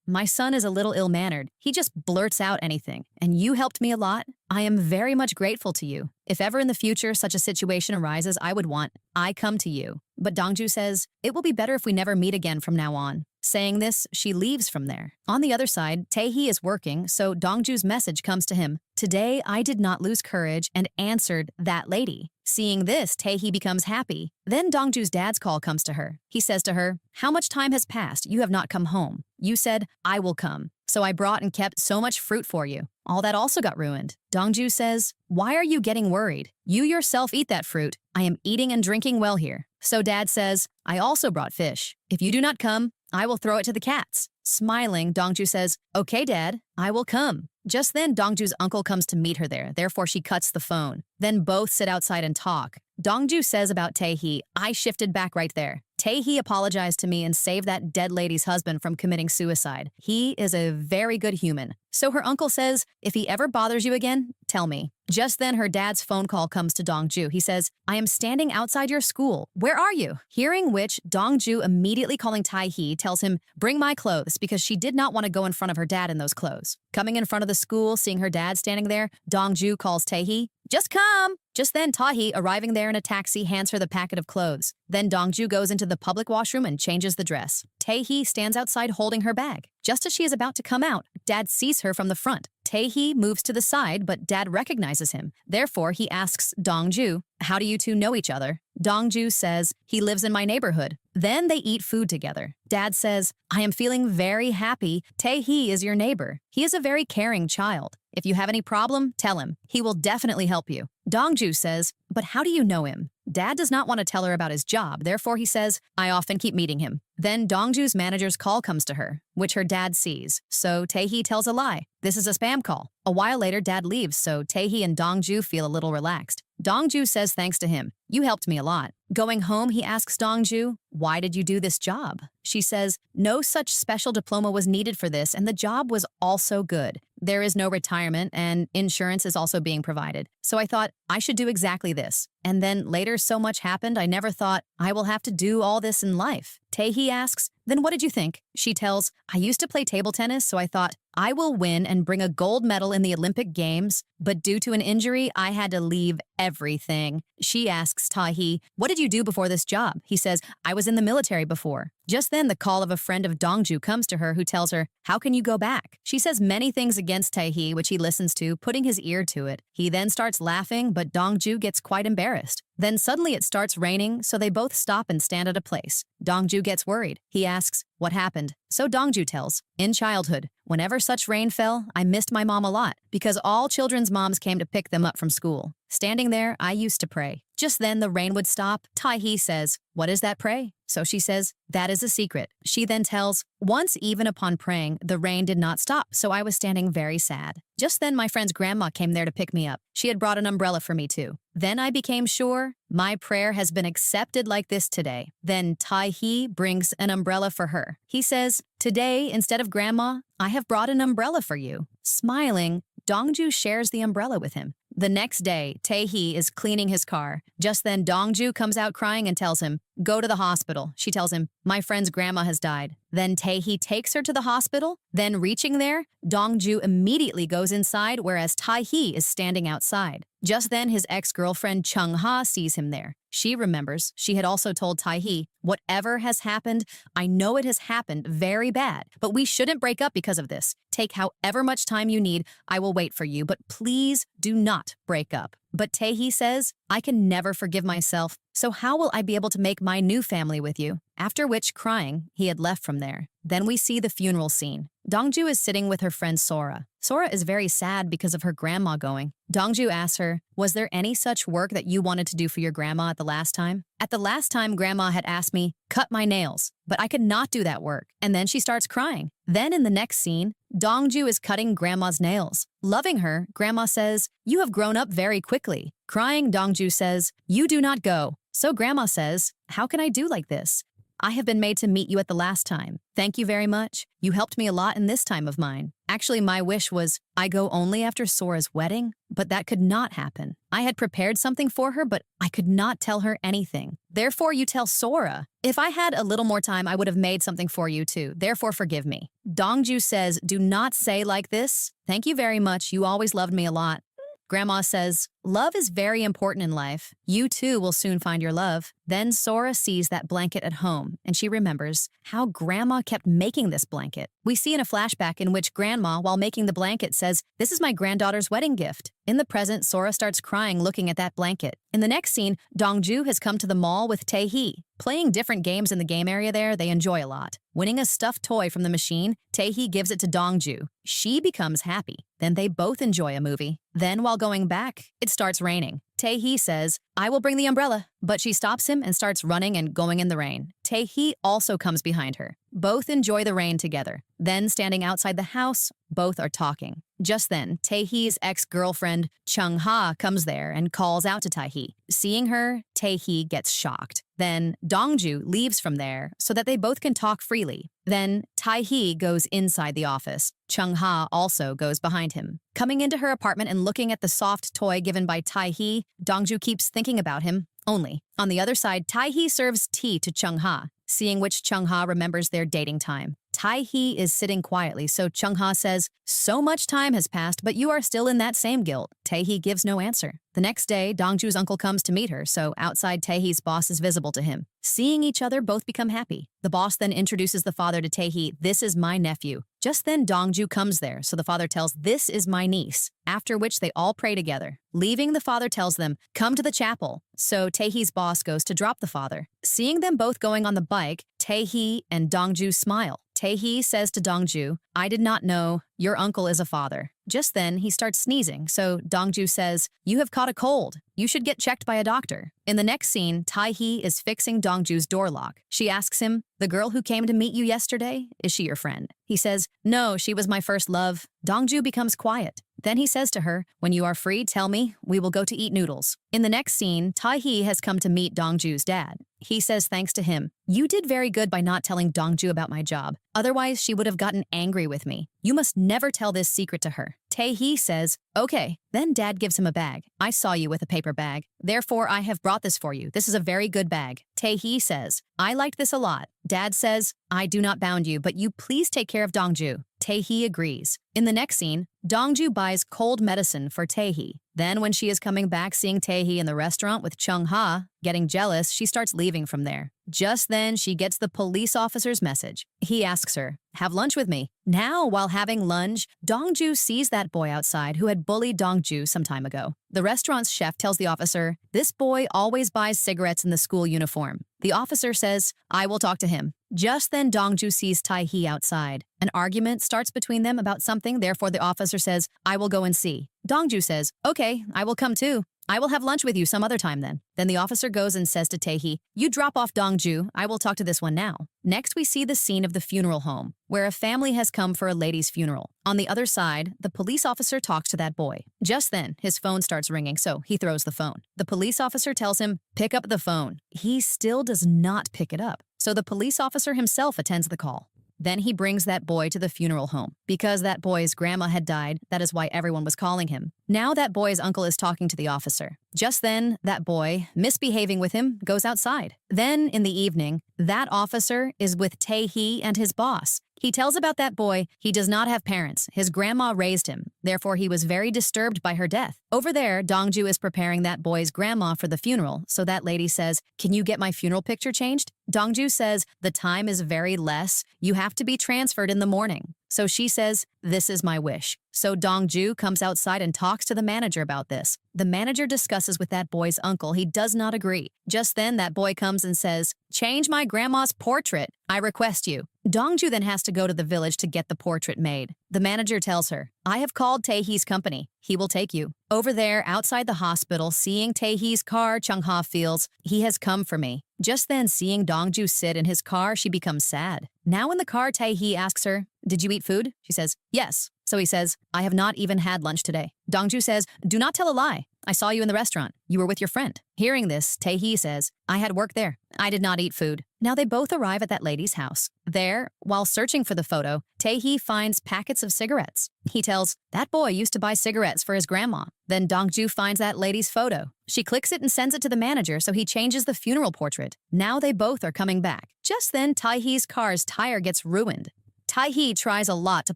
My son is a little ill-mannered. He just blurts out anything. And you helped me a lot. I am very much grateful to you. If ever in the future such a situation arises, I come to you." But Dongju says, "It will be better if we never meet again from now on." Saying this, she leaves from there. On the other side, Taehee is working, so Dongju's message comes to him. "Today, I did not lose courage and answered that lady." Seeing this, Taehee becomes happy. Then Dongju's dad's call comes to her. He says to her, "How much time has passed? You have not come home. You said, I will come. So I brought and kept so much fruit for you. All that also got ruined." Dongju says, "Why are you getting worried? You yourself eat that fruit. I am eating and drinking well here." So dad says, "I also brought fish. If you do not come, I will throw it to the cats." Smiling, Dongju says, "Okay, Dad, I will come." Just then, Dongju's uncle comes to meet her there, therefore she cuts the phone. Then both sit outside and talk. Dongju says about Taehee, "I shifted back right there. Taehee apologized to me and saved that dead lady's husband from committing suicide. He is a very good human." So her uncle says, "If he ever bothers you again, tell me." Just then her dad's phone call comes to Dongju. He says, "I am standing outside your school. Where are you?" Hearing which, Dongju immediately calling Taehee tells him, "Bring my clothes," because she did not want to go in front of her dad in those clothes. Coming in front of the school, seeing her dad standing there, Dongju calls Taehee, "Just come." Just then, Taehee, arriving there in a taxi, hands her the packet of clothes. Then Dongju goes into the public washroom and changes the dress. Taehee stands outside holding her bag. Just as she is about to come out, Dad sees her from the front. Taehee moves to the side, but Dad recognizes him. Therefore, he asks Dongju, "How do you two know each other?" Dongju says, "He lives in my neighborhood." Then they eat food together. Dad says, "I am feeling very happy. Taehee is your neighbor. He is a very caring child. If you have any problem, tell him. He will definitely help you." Dongju says, "But how do you know him?" Dad does not want to tell her about his job, therefore he says, "I often keep meeting him." Then Dongju's manager's call comes to her, which her dad sees. So Taehee tells a lie. This is a spam call. A while later, Dad leaves, so Taehee and Dongju feel a little relaxed. Dongju says thanks to him. "You helped me a lot." Going home, he asks Dongju, "Why did you do this job?" She says, "No such special diploma was needed for this, and the job was also good. There is no retirement, and insurance is also being provided. So I thought I should do exactly this. And then later so much happened, I never thought I will have to do all this in life." Taehee asks, "Then what did you think?" She tells, "I used to play table tennis, so I thought I will win and bring a gold medal in the Olympic Games, but due to an injury, I had to leave everything." She asks Taehee, "What did you do before this job?" He says, "I was in the military before." Just then, the call of a friend of Dongju comes to her who tells her, "How can you go back?" She says many things against Taehee, which he listens to, putting his ear to it. He then starts laughing, but Dongju gets quite embarrassed. Then suddenly it starts raining, so they both stop and stand at a place. Dongju gets worried. He asks, "What happened?" So Dongju tells, "In childhood, whenever such rain fell, I missed my mom a lot because all children's moms came to pick them up from school. Standing there, I used to pray. Just then the rain would stop." Taehee says, "What is that pray?" So she says, "That is a secret." She then tells, "Once even upon praying, the rain did not stop, so I was standing very sad. Just then my friend's grandma came there to pick me up. She had brought an umbrella for me too. Then I became sure my prayer has been accepted like this today." Then Taehee brings an umbrella for her. He says, "Today, instead of grandma, I have brought an umbrella for you." Smiling, Dongju shares the umbrella with him. The next day, Taehee is cleaning his car. Just then, Dongju comes out crying and tells him, "Go to the hospital." She tells him, "My friend's grandma has died." Then Taehee takes her to the hospital. Then reaching there, Dongju immediately goes inside, whereas Taehee is standing outside. Just then, his ex-girlfriend Chung-ha sees him there. She remembers she had also told Taehee, "Whatever has happened, I know it has happened very bad, but we shouldn't break up because of this. Take however much time you need, I will wait for you, but please do not break up." But Taehee says, "I can never forgive myself, so how will I be able to make my new family with you?" After which, crying, he had left from there. Then we see the funeral scene. Dongju is sitting with her friend Sora. Sora is very sad because of her grandma going. Dongju asks her, "Was there any such work that you wanted to do for your grandma at the last time?" "At the last time, grandma had asked me, cut my nails, but I could not do that work." And then she starts crying. Then in the next scene, Dongju is cutting Grandma's nails. Loving her, Grandma says, "You have grown up very quickly." Crying, Dongju says, "You do not go." So Grandma says, "How can I do like this? I have been made to meet you at the last time. Thank you very much. You helped me a lot in this time of mine. Actually, my wish was I go only after Sora's wedding, but that could not happen. I had prepared something for her, but I could not tell her anything. Therefore, you tell Sora. If I had a little more time, I would have made something for you too. Therefore, forgive me." Dongju says, "Do not say like this. Thank you very much. You always loved me a lot." Grandma says, "Love is very important in life. You too will soon find your love." Then Sora sees that blanket at home, and she remembers how Grandma kept making this blanket. We see in a flashback in which Grandma, while making the blanket, says, "This is my granddaughter's wedding gift." In the present, Sora starts crying looking at that blanket. In the next scene, Dongju has come to the mall with Tae-hee. Playing different games in the game area there, they enjoy a lot. Winning a stuffed toy from the machine, Tae-hee gives it to Dongju. She becomes happy. Then they both enjoy a movie. Then while going back, it starts raining. Tae-hee says, "I will bring the umbrella," but she stops him and starts running and going in the rain. Tae-hee also comes behind her. Both enjoy the rain together. Then, standing outside the house, both are talking. Just then, Tae-hee's ex-girlfriend, Chung-ha, comes there and calls out to Tae-hee. Seeing her, Tae-hee gets shocked. Then, Dongju leaves from there so that they both can talk freely. Then, Tae-hee goes inside the office. Chung-ha also goes behind him. Coming into her apartment and looking at the soft toy given by Tae-hee, Dongju keeps thinking about him. Only. On the other side, Tae-hee serves tea to Chung-ha, seeing which Chung-ha remembers their dating time. Tae-hee is sitting quietly, so Chung-ha says, "So much time has passed, but you are still in that same guilt." Tae-hee gives no answer. The next day, Dongju's uncle comes to meet her, so outside Tae-hee's boss is visible to him. Seeing each other, both become happy. The boss then introduces the father to Tae-hee. "This is my nephew." Just then, Dongju comes there, so the father tells, "This is my niece," after which they all pray together. Leaving, the father tells them, "Come to the chapel." So Tae-hee's boss goes to drop the father. Seeing them both going on the bike, Tae-hee and Dongju smile. Tae-hee says to Dongju, "I did not know your uncle is a father." Just then, he starts sneezing, so Dongju says, "You have caught a cold. You should get checked by a doctor." In the next scene, Tae-hee is fixing Dongju's door lock. She asks him, "The girl who came to meet you yesterday, is she your friend?" He says, "No, she was my first love." Dongju becomes quiet. Then he says to her, "When you are free, tell me. We will go to eat noodles." In the next scene, Tae-hee has come to meet Dongju's dad. He says thanks to him, "You did very good by not telling Dongju about my job. Otherwise, she would have gotten angry with me. You must never tell this secret to her." Tae-hee says, "Okay." Then dad gives him a bag. "I saw you with a paper bag. Therefore, I have brought this for you. This is a very good bag." Tae-hee says, "I liked this a lot." Dad says, "I do not bound you, but you please take care of Dongju." Tae-hee agrees. In the next scene, Dongju buys cold medicine for Tae-hee. Then when she is coming back seeing Tae-hee in the restaurant with Chung-ha, getting jealous, she starts leaving from there. Just then, she gets the police officer's message. He asks her, "Have lunch with me." Now, while having lunch, Dongju sees that boy outside who had bullied Dongju some time ago. The restaurant's chef tells the officer, "This boy always buys cigarettes in the school uniform." The officer says, "I will talk to him." Just then, Dongju sees Tae-hee outside. An argument starts between them about something, therefore the officer says, "I will go and see." Dongju says, "Okay, I will come too. I will have lunch with you some other time then." Then the officer goes and says to Tae-hee, "You drop off Dongju, I will talk to this one now." Next, we see the scene of the funeral home, where a family has come for a lady's funeral. On the other side, the police officer talks to that boy. Just then, his phone starts ringing, so he throws the phone. The police officer tells him, "Pick up the phone." He still does not pick it up, so the police officer himself attends the call. Then he brings that boy to the funeral home. Because that boy's grandma had died, that is why everyone was calling him. Now that boy's uncle is talking to the officer. Just then, that boy, misbehaving with him, goes outside. Then, in the evening, that officer is with Tae-hee and his boss. He tells about that boy. He does not have parents. His grandma raised him. Therefore, he was very disturbed by her death. Over there, Dongju is preparing that boy's grandma for the funeral, so that lady says, "Can you get my funeral picture changed?" Dongju says, "The time is very less. You have to be transferred in the morning." So she says, "This is my wish." So Dongju comes outside and talks to the manager about this. The manager discusses with that boy's uncle. He does not agree. Just then, that boy comes and says, "Change my grandma's portrait. I request you." Dongju then has to go to the village to get the portrait made. The manager tells her, "I have called Tae-hee's company. He will take you." Over there, outside the hospital, seeing Tae-hee's car, Chung-ha feels, "He has come for me." Just then, seeing Dongju sit in his car, she becomes sad. Now in the car, Tae-hee asks her, did you eat food? She says, yes. So he says, I have not even had lunch today. Dongju says, do not tell a lie. I saw you in the restaurant. You were with your friend. Hearing this, Tae-hee says, I had work there. I did not eat food. Now they both arrive at that lady's house. There, while searching for the photo, Tae-hee finds packets of cigarettes. He tells, that boy used to buy cigarettes for his grandma. Then Dongju finds that lady's photo. She clicks it and sends it to the manager, so he changes the funeral portrait. Now they both are coming back. Just then, Tae-hee's car's tire gets ruined. Tae-hee tries a lot to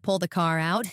pull the car out,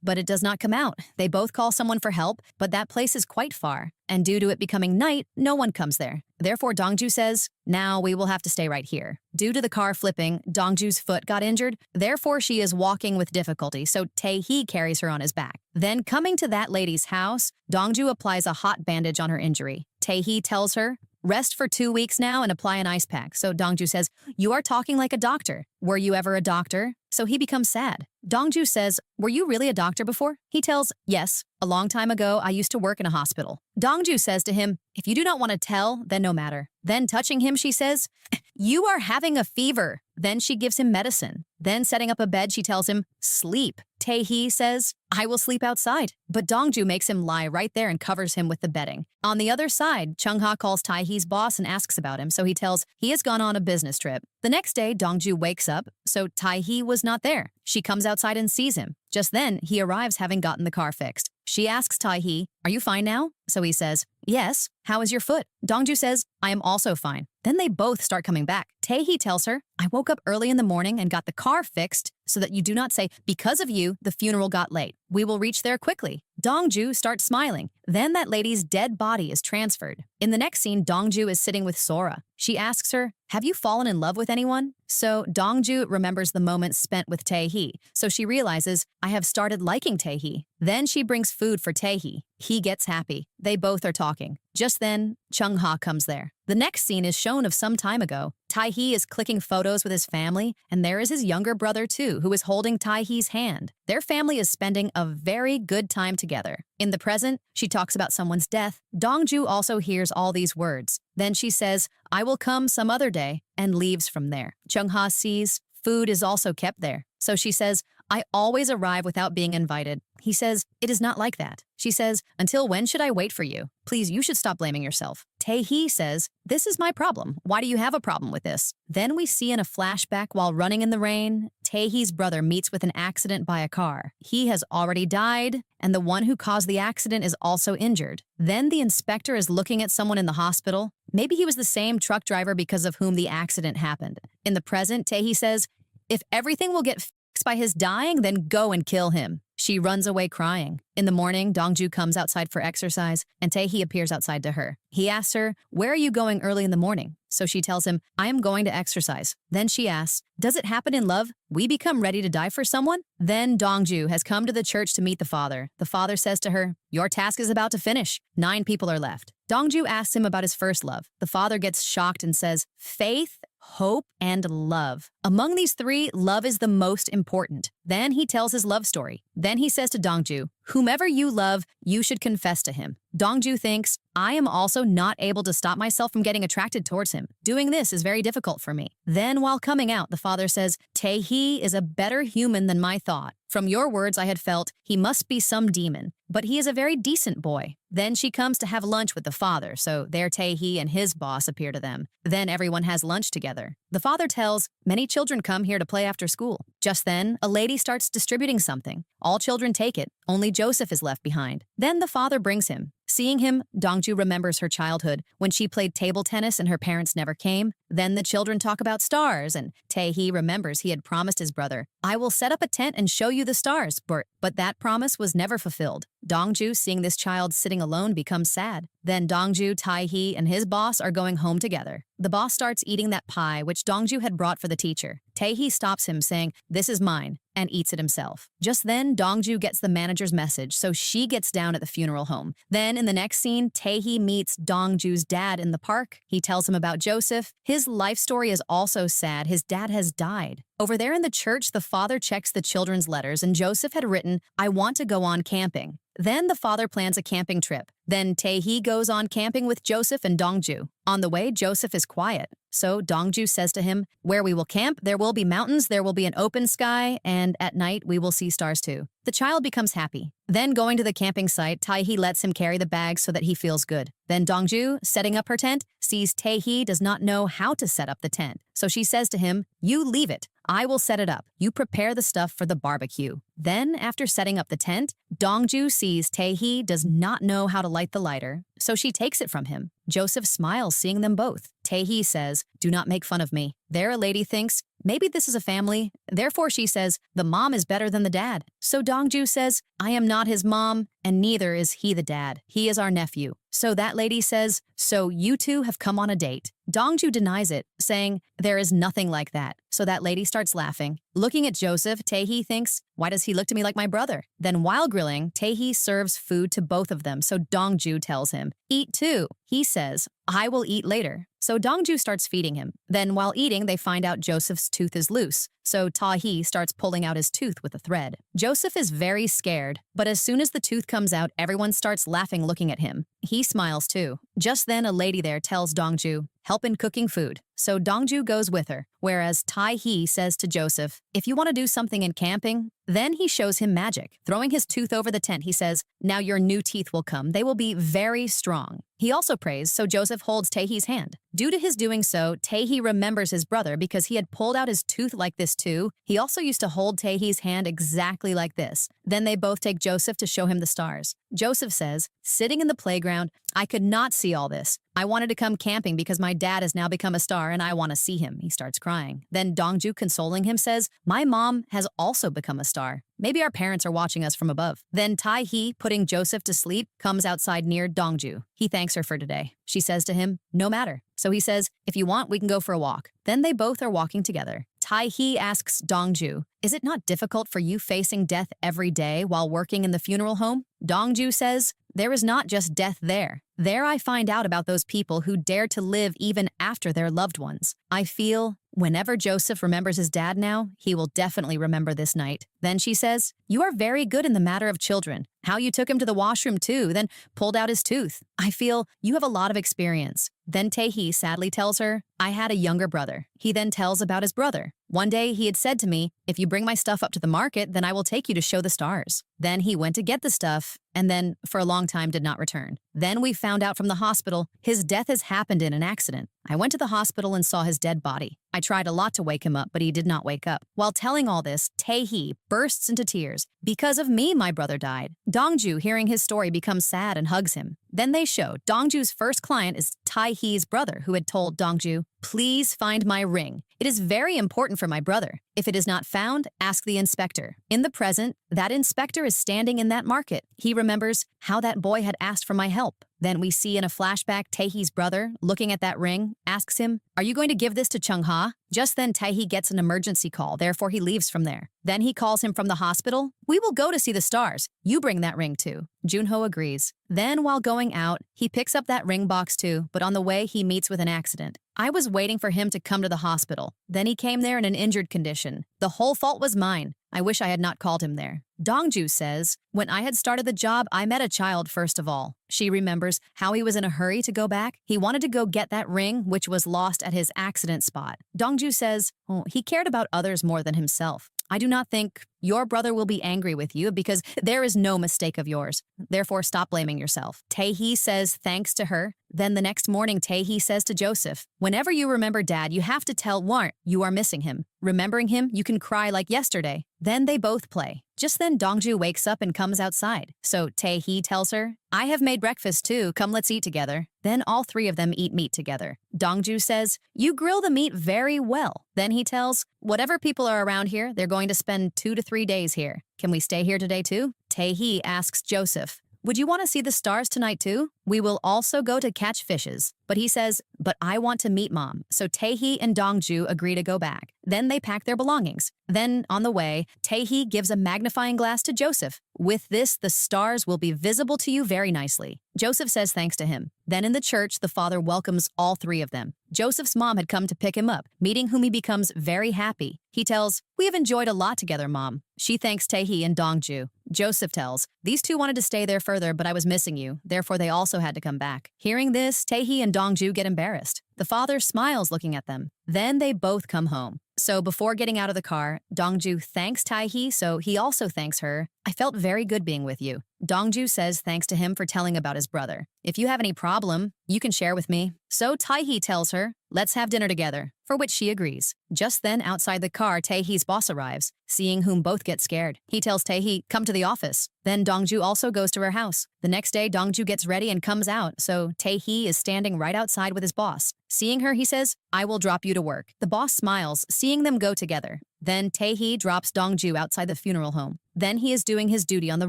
but it does not come out. They both call someone for help, but that place is quite far, and due to it becoming night, no one comes there. Therefore, Dongju says, now we will have to stay right here. Due to the car flipping, Dongju's foot got injured, therefore she is walking with difficulty, so Tae-hee carries her on his back. Then, coming to that lady's house, Dongju applies a hot bandage on her injury. Tae-hee tells her, rest for 2 weeks now and apply an ice pack. So Dongju says, you are talking like a doctor. Were you ever a doctor? So he becomes sad. Dongju says, were you really a doctor before? He tells, yes. A long time ago, I used to work in a hospital. Dongju says to him, if you do not want to tell, then no matter. Then touching him, she says, you are having a fever. Then she gives him medicine. Then setting up a bed, she tells him, sleep. Tae-hee says, I will sleep outside. But Dongju makes him lie right there and covers him with the bedding. On the other side, Chung-ha calls Tae-hee's boss and asks about him, so he tells he has gone on a business trip. The next day, Dongju wakes up, so Tae-hee was not there. She comes outside and sees him. Just then, he arrives having gotten the car fixed. She asks Tae-hee, are you fine now? So he says, yes. How is your foot? Dongju says, I am also fine. Then they both start coming back. Tae-hee tells her, I woke up early in the morning and got the car fixed so that you do not say, because of you, the funeral got late. We will reach there quickly. Dongju starts smiling. Then that lady's dead body is transferred. In the next scene, Dongju is sitting with Sora. She asks her, have you fallen in love with anyone? So Dongju remembers the moments spent with Tae-hee, so she realizes, I have started liking Tae-hee. Then she brings food for Tae-hee. He gets happy. They both are talking. Just then, Chung-ha comes there. The next scene is shown of some time ago. Tae-hee is clicking photos with his family, and there is his younger brother too, who is holding Tae-hee's hand. Their family is spending a very good time together. In the present, she talks about someone's death. Dongju also hears all these words. Then she says, I will come some other day, and leaves from there. Chung-ha sees food is also kept there. So she says, I always arrive without being invited. He says, it is not like that. She says, until when should I wait for you? Please, you should stop blaming yourself. Tae-hee says, this is my problem. Why do you have a problem with this? Then we see in a flashback while running in the rain, Tae-hee's brother meets with an accident by a car. He has already died, and the one who caused the accident is also injured. Then the inspector is looking at someone in the hospital. Maybe he was the same truck driver because of whom the accident happened. In the present, Tae-hee says, if everything will get fixed by his dying, then go and kill him. She runs away crying. In the morning, Dongju comes outside for exercise, and Tae-hee appears outside to her. He asks her, where are you going early in the morning? So she tells him, I am going to exercise. Then she asks, does it happen in love? We become ready to die for someone? Then Dongju has come to the church to meet the father. The father says to her, your task is about to finish. 9 people are left. Dongju asks him about his first love. The father gets shocked and says, faith, hope, and love. Among these 3, love is the most important. Then he tells his love story. Then he says to Dongju, whomever you love, you should confess to him. Dongju thinks, I am also not able to stop myself from getting attracted towards him. Doing this is very difficult for me. Then while coming out, the father says, Tae-hee is a better human than my thought. From your words I had felt he must be some demon, but he is a very decent boy. Then she comes to have lunch with the father, so there Tae-hee and his boss appear to them. Then everyone has lunch together. The father tells, many children come here to play after school. Just then, a lady starts distributing something. All children take it. Only Joseph is left behind. Then the father brings him. Seeing him, Dongju remembers her childhood when she played table tennis and her parents never came. Then the children talk about stars, and Tae-hee remembers he had promised his brother, I will set up a tent and show you the stars, but that promise was never fulfilled. Dongju, seeing this child sitting alone, becomes sad. Then Dongju, Tae-hee, and his boss are going home together. The boss starts eating that pie which Dongju had brought for the teacher. Tae-hee stops him, saying, this is mine, and eats it himself. Just then, Dongju gets the manager's message, so she gets down at the funeral home. Then, in the next scene, Tae-hee meets Dongju's dad in the park. He tells him about Joseph. His life story is also sad. His dad has died. Over there in the church, the father checks the children's letters, and Joseph had written, I want to go on camping. Then the father plans a camping trip. Then Tae-hee goes on camping with Joseph and Dongju. On the way, Joseph is quiet. So Dongju says to him, "Where we will camp, there will be mountains, there will be an open sky, and at night we will see stars too." The child becomes happy. Then going to the camping site, Tae-hee lets him carry the bag so that he feels good. Then Dongju, setting up her tent, sees Tae-hee does not know how to set up the tent. So she says to him, "You leave it. I will set it up. You prepare the stuff for the barbecue." Then, after setting up the tent, Dongju sees Tae-hee does not know how to light the lighter, so she takes it from him. Joseph smiles seeing them both. Tae-hee says, "Do not make fun of me." There a lady thinks, maybe this is a family. Therefore she says, the mom is better than the dad. So Dongju says, I am not his mom, and neither is he the dad. He is our nephew. So that lady says, so you two have come on a date. Dongju denies it, saying, there is nothing like that. So that lady starts laughing. Looking at Joseph, Tae-hee thinks, why does he look to me like my brother? Then while grilling, Tae-hee serves food to both of them, so Dongju tells him, eat too. He says, I will eat later. So Dongju starts feeding him. Then while eating, they find out Joseph's tooth is loose. So Tae-hee starts pulling out his tooth with a thread. Joseph is very scared, but as soon as the tooth comes out, everyone starts laughing looking at him. He smiles too. Just then a lady there tells Dongju, help in cooking food. So Dongju goes with her, whereas Tae-hee says to Joseph, if you want to do something in camping, then he shows him magic. Throwing his tooth over the tent, he says, now your new teeth will come. They will be very strong. He also prays, so Joseph holds Tae-hee's hand. Due to his doing so, Tae-hee remembers his brother because he had pulled out his tooth like this too. He also used to hold Tae-hee's hand exactly like this. Then they both take Joseph to show him the stars. Joseph says, sitting in the playground, I could not see all this. I wanted to come camping because my dad has now become a star and I want to see him. He starts crying. Then Dongju, consoling him, says, my mom has also become a star. Maybe our parents are watching us from above. Then Tae-hee, putting Joseph to sleep, comes outside near Dongju. He thanks her for today. She says to him, no matter. So he says, if you want, we can go for a walk. Then they both are walking together. Tae-hee asks Dongju, is it not difficult for you facing death every day while working in the funeral home? Dongju says, there is not just death there. There I find out about those people who dare to live even after their loved ones. I feel whenever Joseph remembers his dad now, he will definitely remember this night. Then she says, you are very good in the matter of children. How you took him to the washroom too, then pulled out his tooth. I feel you have a lot of experience. Then Tae-hee sadly tells her, I had a younger brother. He then tells about his brother. One day he had said to me, if you bring my stuff up to the market, then I will take you to show the stars. Then he went to get the stuff and then for a long time did not return. Then we found out from the hospital his death has happened in an accident. I went to the hospital and saw his dead body. I tried a lot to wake him up, but he did not wake up. While telling all this, Tae-hee bursts into tears. Because of me, my brother died. Dongju, hearing his story, becomes sad and hugs him. Then they show Dongju's first client is Tae-hee's brother, who had told Dongju, please find my ring. It is very important for my brother. If it is not found, ask the inspector. In the present, that inspector is standing in that market. He remembers how that boy had asked for my help. Then we see in a flashback Tae-hee's brother, looking at that ring, asks him, are you going to give this to Chung-ha? Just then Tae-hee gets an emergency call, therefore he leaves from there. Then he calls him from the hospital. We will go to see the stars. You bring that ring too. Junho agrees. Then while going out, he picks up that ring box too, but on the way he meets with an accident. I was waiting for him to come to the hospital. Then he came there in an injured condition. The whole fault was mine. I wish I had not called him there. Dongju says, when I had started the job, I met a child first of all. She remembers how he was in a hurry to go back. He wanted to go get that ring, which was lost at his accident spot. Dongju says, oh, he cared about others more than himself. I do not think your brother will be angry with you because there is no mistake of yours. Therefore, stop blaming yourself. Tae-hee says thanks to her. Then the next morning, Tae-hee says to Joseph, whenever you remember Dad, you have to tell Warren you are missing him. Remembering him, you can cry like yesterday. Then they both play. Just then, Dongju wakes up and comes outside. So Tae-hee tells her, I have made breakfast too. Come, let's eat together. Then all three of them eat meat together. Dongju says, you grill the meat very well. Then he tells, whatever people are around here, they're going to spend 2 to 3 days here. Can we stay here today too? Tae-hee asks Joseph, would you want to see the stars tonight too? We will also go to catch fishes. But he says, but I want to meet Mom. So Tae-hee and Dongju agree to go back. Then they pack their belongings. Then, on the way, Tae-hee gives a magnifying glass to Joseph. With this, the stars will be visible to you very nicely. Joseph says thanks to him. Then in the church, the father welcomes all three of them. Joseph's mom had come to pick him up, meeting whom he becomes very happy. He tells, we have enjoyed a lot together, Mom. She thanks Tae-hee and Dongju. Joseph tells, these two wanted to stay there further, but I was missing you. Therefore, they also had to come back. Hearing this, Tae-hee and Dong-ju get embarrassed. The father smiles looking at them. Then they both come home. So before getting out of the car, Dong-ju thanks Tae-hee, so he also thanks her. I felt very good being with you. Dong-ju says thanks to him for telling about his brother. If you have any problem, you can share with me. So Tae-hee tells her, let's have dinner together, for which she agrees. Just then, outside the car, Tae-hee's boss arrives, seeing whom both get scared. He tells Tae-hee, come to the office. Then Dong-ju also goes to her house. The next day, Dong-ju gets ready and comes out, so Tae-hee is standing right outside with his boss. Seeing her, he says, I will drop you to work. The boss smiles, seeing them go together. Then Tae-hee drops Dong-ju outside the funeral home. Then he is doing his duty on the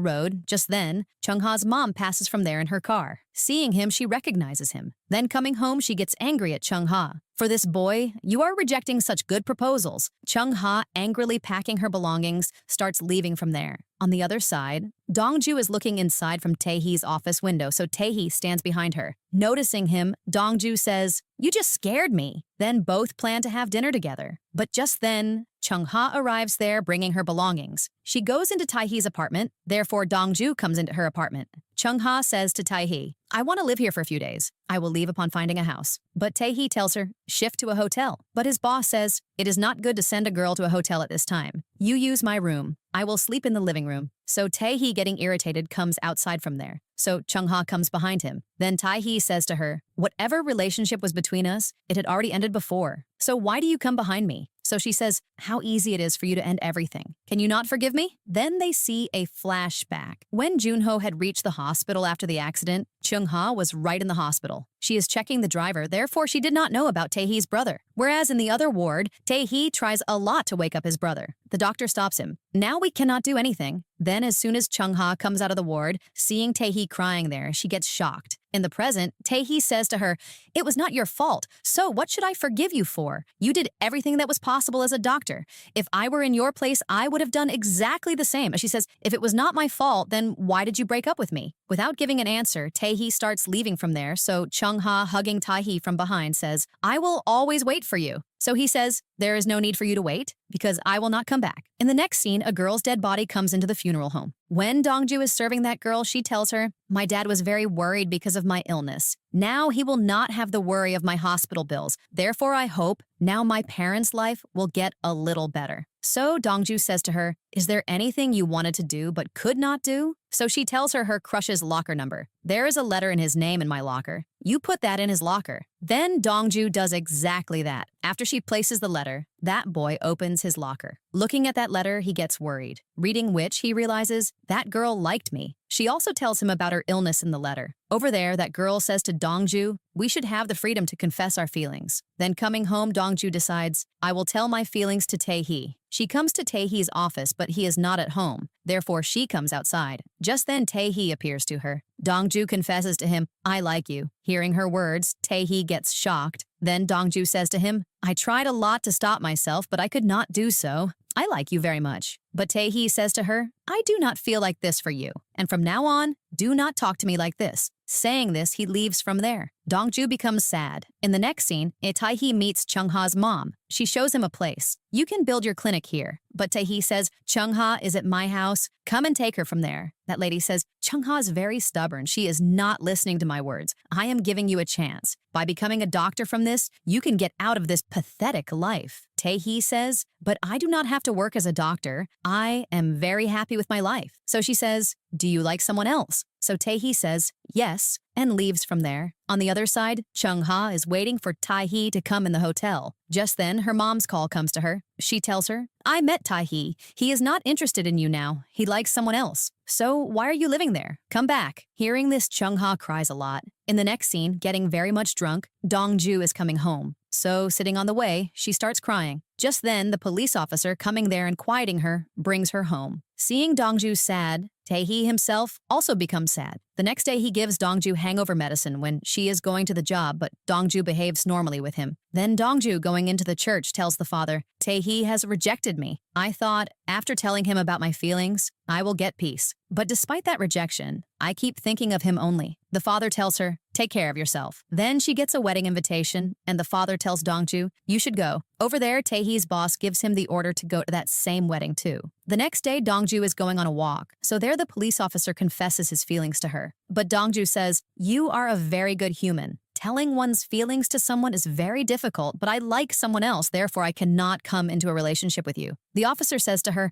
road. Just then, Chung-ha's mom passes from there in her car. Seeing him, she recognizes him. Then coming home, she gets angry at Chung-ha. For this boy, you are rejecting such good proposals. Chung-ha, angrily packing her belongings, starts leaving from there. On the other side, Dong-ju is looking inside from Tae-hee's office window, so Tae-hee stands behind her. Noticing him, Dong-ju says, you just scared me. Then both plan to have dinner together. But just then, Chung-ha arrives there bringing her belongings. She goes into Tae-hee's apartment, therefore Dong-ju comes into her apartment. Chung-ha says to Tae-hee, I want to live here for a few days. I will leave upon finding a house. But Tae-hee tells her, shift to a hotel. But his boss says, it is not good to send a girl to a hotel at this time. You use my room. I will sleep in the living room. So Tae-hee, getting irritated, comes outside from there. So Chung-ha comes behind him. Then Tae-hee says to her, whatever relationship was between us, it had already ended before. So why do you come behind me? So she says, how easy it is for you to end everything. Can you not forgive me? Then they see a flashback. When Junho had reached the hospital after the accident, Chung-ha was right in the hospital. She is checking the driver, therefore she did not know about Tae-hee's brother. Whereas in the other ward, Tae-hee tries a lot to wake up his brother. The doctor stops him. Now we cannot do anything. Then as soon as Chung-ha comes out of the ward, seeing Tae-hee crying there, she gets shocked. In the present, Tae-hee says to her, it was not your fault, so what should I forgive you for? You did everything that was possible as a doctor. If I were in your place, I would have done exactly the same. She says, if it was not my fault, then why did you break up with me? Without giving an answer, Tae-hee starts leaving from there, so Chung-ha, hugging Tae-hee from behind, says, I will always wait for you. So he says, there is no need for you to wait, because I will not come back. In the next scene, a girl's dead body comes into the funeral home. When Dong-ju is serving that girl, she tells her, my dad was very worried because of my illness. Now he will not have the worry of my hospital bills. Therefore, I hope now my parents' life will get a little better. So Dong-ju says to her, is there anything you wanted to do but could not do? So she tells her crush's locker number. There is a letter in his name in my locker. You put that in his locker. Then Dong-ju does exactly that. After she places the letter, that boy opens his locker. Looking at that letter, he gets worried. Reading which, he realizes, that girl liked me. She also tells him about her illness in the letter. Over there, that girl says to Dong-ju, we should have the freedom to confess our feelings. Then coming home, Dong-ju decides, I will tell my feelings to Tae-hee. She comes to Tae-hee's office, but he is not at home. Therefore, she comes outside. Just then, Tae-hee appears to her. Dong-ju confesses to him, I like you. Hearing her words, Tae-hee gets shocked. Then Dong-ju says to him, I tried a lot to stop myself, but I could not do so. I like you very much. But Tae-hee says to her, I do not feel like this for you. And from now on, do not talk to me like this. Saying this, he leaves from there. Dong-ju becomes sad. In the next scene, Tae-hee meets Chung-ha's mom. She shows him a place. You can build your clinic here. But Tae-hee says, Chung-ha is at my house. Come and take her from there. That lady says, Chung-ha is very stubborn. She is not listening to my words. I am giving you a chance. By becoming a doctor from this, you can get out of this pathetic life. Tae-hee says, but I do not have to work as a doctor. I am very happy with my life. So she says, do you like someone else? So Tae-hee says, yes, and leaves from there. On the other side, Chung-ha is waiting for Tae-hee to come in the hotel. Just then, her mom's call comes to her. She tells her, I met Tae-hee. He is not interested in you now. He likes someone else. So why are you living there? Come back. Hearing this, Chung-ha cries a lot. In the next scene, getting very much drunk, Dong-ju is coming home. So, sitting on the way, she starts crying. Just then, the police officer coming there and quieting her brings her home. Seeing Dong-ju sad, Tae-hee himself also becomes sad. The next day he gives Dongju hangover medicine when she is going to the job, but Dongju behaves normally with him. Then Dongju, going into the church, tells the father, Tae-hee has rejected me. I thought, after telling him about my feelings, I will get peace. But despite that rejection, I keep thinking of him only. The father tells her, take care of yourself. Then she gets a wedding invitation, and the father tells Dongju, you should go. Over there, Tae-hee's boss gives him the order to go to that same wedding too. The next day, Dongju is going on a walk, so there the police officer confesses his feelings to her. But Dongju says, you are a very good human. Telling one's feelings to someone is very difficult, but I like someone else, therefore I cannot come into a relationship with you. The officer says to her,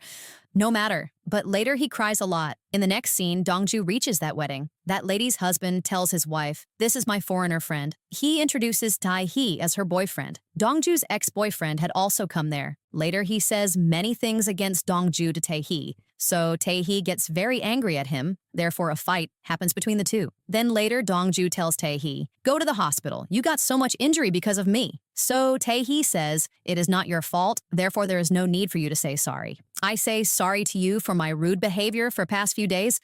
no matter, but later he cries a lot. In the next scene, Dongju reaches that wedding. That lady's husband tells his wife, this is my foreigner friend. He introduces Tae-hee as her boyfriend. Dongju's ex-boyfriend had also come there. Later he says many things against Dongju to Tae-hee. So Tae-hee gets very angry at him, therefore a fight happens between the two. Then later Dongju tells Tae-hee, go to the hospital, you got so much injury because of me. So Tae-hee says, it is not your fault, therefore there is no need for you to say sorry. I say sorry to you for my rude behavior for past few days,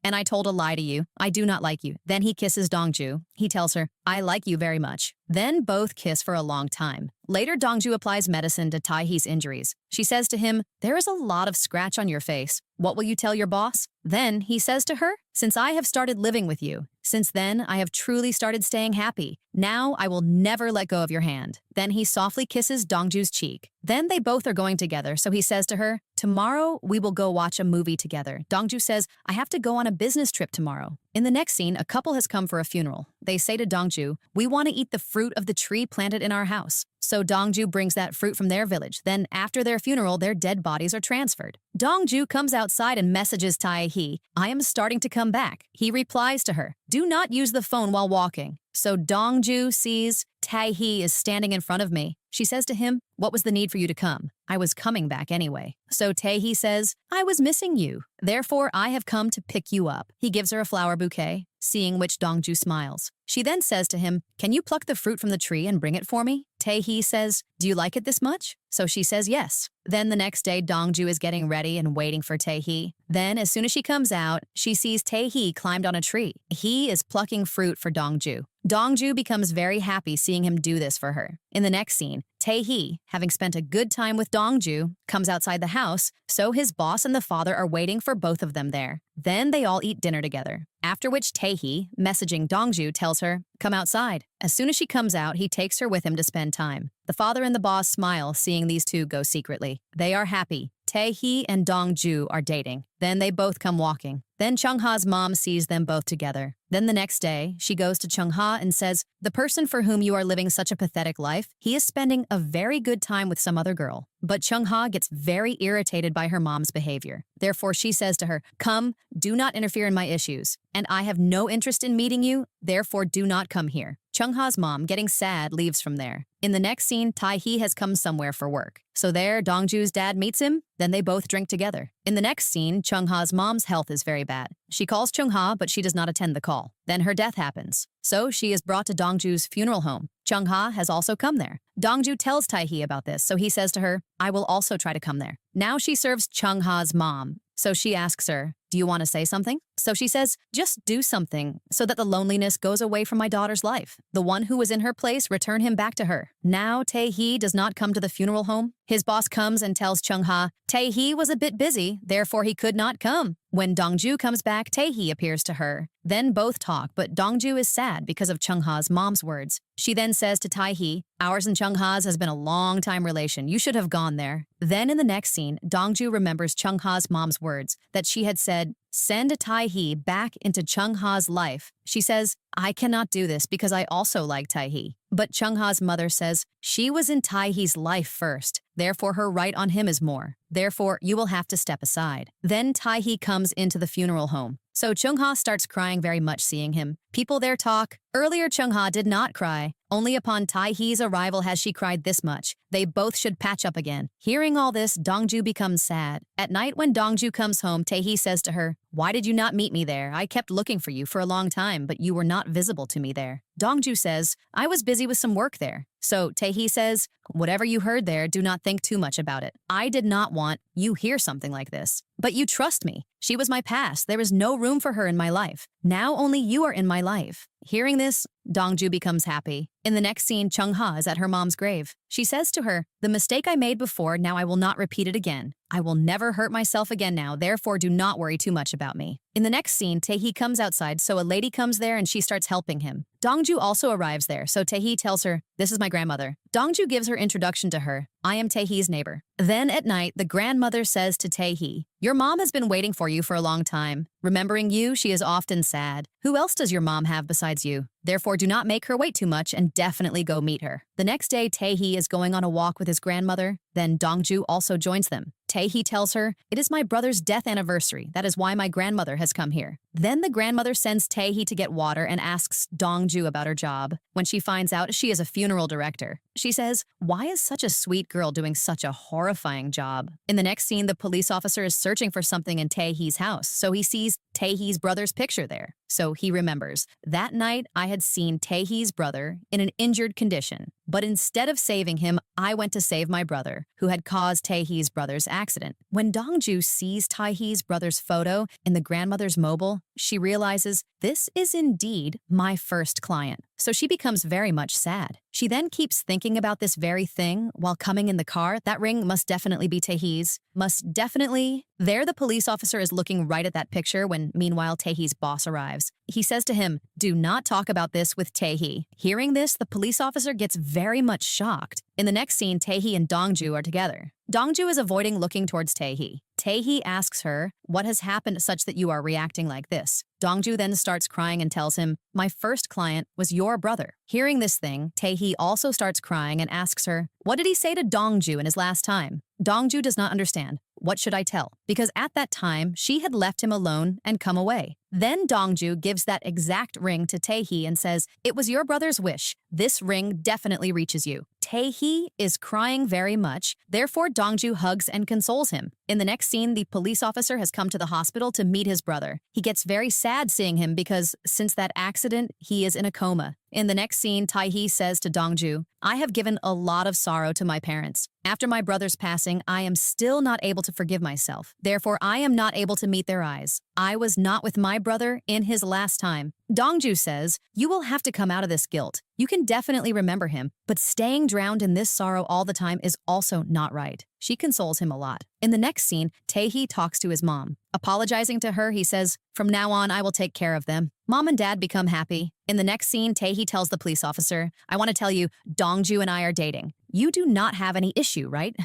and I told a lie to you. I do not like you. Then he kisses Dongju. He tells her, I like you very much. Then both kiss for a long time. Later, Dongju applies medicine to Tae-hee's injuries. She says to him, there is a lot of scratch on your face. What will you tell your boss? Then he says to her, since I have started living with you, since then I have truly started staying happy. Now I will never let go of your hand. Then he softly kisses Dongju's cheek. Then they both are going together, so he says to her, tomorrow we will go watch a movie together. Dongju says, I have to go on a business trip tomorrow. In the next scene, a couple has come for a funeral. They say to Dongju, we want to eat the fruit of the tree planted in our house. So Dongju brings that fruit from their village. Then after their funeral, their dead bodies are transferred. Dongju comes outside and messages Tae-hee, I am starting to come back. He replies to her, do not use the phone while walking. So Dongju sees Tae-hee is standing in front of me. She says to him, what was the need for you to come? I was coming back anyway. So Tae-hee says, I was missing you. Therefore, I have come to pick you up. He gives her a flower bouquet, seeing which Dongju smiles. She then says to him, can you pluck the fruit from the tree and bring it for me? Tae-hee says, do you like it this much? So she says yes. Then the next day, Dongju is getting ready and waiting for Tae-hee. Then, as soon as she comes out, she sees Tae-hee climbed on a tree. He is plucking fruit for Dongju. Dongju becomes very happy seeing him do this for her. In the next scene, Tae-hee, having spent a good time with Dongju, comes outside the house, so his boss and the father are waiting for both of them there. Then they all eat dinner together. After which Tae-hee, messaging Dongju, tells her, come outside. As soon as she comes out, he takes her with him to spend time. The father and the boss smile, seeing these two go secretly. They are happy. Tae-hee and Dongju are dating. Then they both come walking. Then Chung-ha's mom sees them both together. Then the next day, she goes to Chung-ha and says, the person for whom you are living such a pathetic life, he is spending a very good time with some other girl. But Chung-ha gets very irritated by her mom's behavior. Therefore, she says to her, come, do not interfere in my issues. And I have no interest in meeting you, therefore do not come here. Chung-ha's mom, getting sad, leaves from there. In the next scene, Tae-hee has come somewhere for work. So there, Dongju's dad meets him, then they both drink together. In the next scene, Chung-ha's mom's health is very bad. She calls Chung-ha, but she does not attend the call. Then her death happens. So she is brought to Dongju's funeral home. Chung-ha has also come there. Dongju tells Tae-hee about this, so he says to her, I will also try to come there. Now she serves Chung-ha's mom. So she asks her, do you want to say something? So she says, just do something so that the loneliness goes away from my daughter's life. The one who was in her place, return him back to her. Now Tae-hee does not come to the funeral home. His boss comes and tells Chung-ha, Tae-hee was a bit busy, therefore he could not come. When Dongju comes back, Tae-hee appears to her. Then both talk, but Dongju is sad because of Chung-ha's mom's words. She then says to Tae-hee, ours and Chung-ha's has been a long time relation. You should have gone there. Then in the next scene, Dongju remembers Chung-ha's mom's words that she had said, send Tae-hee back into Chung-ha's life. She says, I cannot do this because I also like Tae-hee. But Chung-ha's mother says, she was in Tae-hee's life first. Therefore, her right on him is more. Therefore, you will have to step aside. Then Tae-hee comes into the funeral home. So Chung-ha starts crying very much seeing him. People there talk. Earlier, Chung-ha did not cry. Only upon Tae-hee's arrival has she cried this much. They both should patch up again. Hearing all this, Dongju becomes sad. At night when Dongju comes home, Tae-hee says to her, "Why did you not meet me there? I kept looking for you for a long time, but you were not visible to me there." Dongju says, "I was busy with some work there." So Tae-hee says, "Whatever you heard there, do not think too much about it. I did not want you hear something like this. But you trust me. She was my past. There is no room for her in my life. Now only you are in my life." Hearing this, Dongju becomes happy. In the next scene, Chung-ha is at her mom's grave. She says to her, "The mistake I made before, now I will not repeat it again. I will never hurt myself again now, therefore do not worry too much about me." In the next scene, Tae-hee comes outside, so a lady comes there and she starts helping him. Dongju also arrives there, so Tae-hee tells her, "This is my grandmother." Dongju gives her introduction to her. "I am Tae-hee's neighbor." Then at night, the grandmother says to Tae-hee, "Your mom has been waiting for you for a long time. Remembering you, she is often sad. Who else does your mom have besides you? Therefore do not make her wait too much and definitely go meet her." The next day, Tae-hee is going on a walk with his grandmother. Then Dongju also joins them. Tae-hee tells her, "It is my brother's death anniversary. That is why my grandmother has come here." Then the grandmother sends Tae-hee to get water and asks Dongju about her job. When she finds out she is a funeral director, she says, "Why is such a sweet girl doing such a horrifying job?" In the next scene, the police officer is searching for something in Tae-hee's house, so he sees Tae-hee's brother's picture there. So he remembers, "That night I had seen Tae-hee's brother in an injured condition, but instead of saving him, I went to save my brother, who had caused Tae-hee's brother's accident." When Dongju sees Tae-hee's brother's photo in the grandmother's mobile, she realizes, "This is indeed my first client." So she becomes very much sad. She then keeps thinking about this very thing while coming in the car. That ring must definitely be Tae-hee's. Must definitely. There the police officer is looking right at that picture when meanwhile Tae-hee's boss arrives. He says to him, "Do not talk about this with Tae-hee." Hearing this, the police officer gets very much shocked. In the next scene, Tae-hee and Dongju are together. Dongju is avoiding looking towards Tae-hee. Tae-hee asks her, "What has happened such that you are reacting like this?" Dongju then starts crying and tells him, "My first client was your brother." Hearing this thing, Tae-hee also starts crying and asks her, "What did he say to Dongju in his last time?" Dongju does not understand. What should I tell? Because at that time, she had left him alone and come away. Then Dongju gives that exact ring to Tae-hee and says, "It was your brother's wish. This ring definitely reaches you." Tae-hee is crying very much, therefore Dongju hugs and consoles him. In the next scene, the police officer has come to the hospital to meet his brother. He gets very sad seeing him because, since that accident, he is in a coma. In the next scene, Tae-hee says to Dongju, "I have given a lot of sorrow to my parents. After my brother's passing, I am still not able to forgive myself. Therefore, I am not able to meet their eyes. I was not with my brother in his last time." Dongju says, "You will have to come out of this guilt. You can definitely remember him, but staying drowned in this sorrow all the time is also not right." She consoles him a lot. In the next scene, Tae-hee talks to his mom. Apologizing to her, he says, "From now on, I will take care of them." Mom and dad become happy. In the next scene, Tae-hee tells the police officer, "I want to tell you, Dongju and I are dating. You do not have any issue, right?"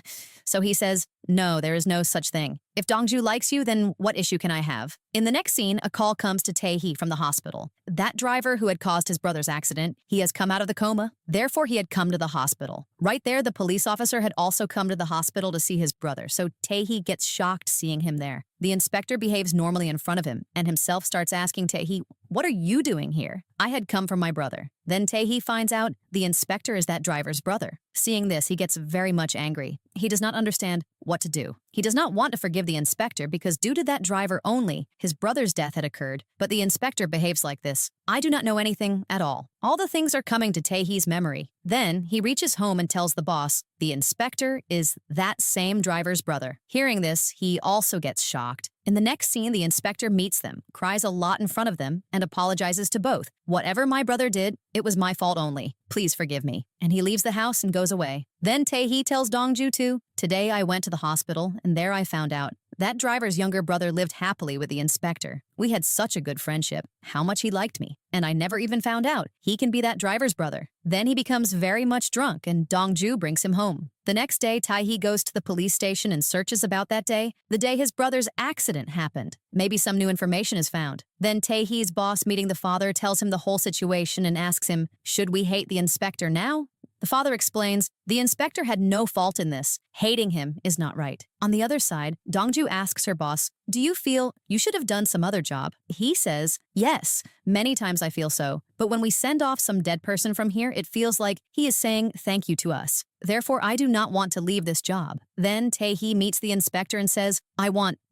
So he says, "No, there is no such thing. If Dongju likes you, then what issue can I have?" In the next scene, a call comes to Tae-hee from the hospital. That driver who had caused his brother's accident, he has come out of the coma. Therefore, he had come to the hospital. Right there, the police officer had also come to the hospital to see his brother, so Tae-hee gets shocked seeing him there. The inspector behaves normally in front of him and himself starts asking Tae-hee, "What are you doing here?" "I had come from my brother." Then Tae-hee finds out the inspector is that driver's brother. Seeing this, he gets very much angry. He does not understand what to do. He does not want to forgive the inspector because due to that driver only, his brother's death had occurred, but the inspector behaves like this. "I do not know anything at all. All the things are coming to Tae-hee's memory." Then he reaches home and tells the boss, the inspector is that same driver's brother. Hearing this, he also gets shocked. In the next scene, the inspector meets them, cries a lot in front of them, and apologizes to both. "Whatever my brother did, it was my fault only. Please forgive me." And he leaves the house and goes away. Then Tae-hee tells Dongju too, "Today I went to the hospital, and there I found out that driver's younger brother lived happily with the inspector. We had such a good friendship, how much he liked me, and I never even found out he can be that driver's brother." Then he becomes very much drunk, and Dongju brings him home. The next day, Tae-hee goes to the police station and searches about that day, the day his brother's accident happened. Maybe some new information is found. Then Tae-hee's boss, meeting the father, tells him the whole situation and asks him, "Should we hate the inspector now?" The father explains, the inspector had no fault in this. Hating him is not right. On the other side, Dongju asks her boss, "Do you feel you should have done some other job?" He says, "Yes, many times I feel so. But when we send off some dead person from here, it feels like he is saying thank you to us. Therefore, I do not want to leave this job." Then Tae-hee meets the inspector and says,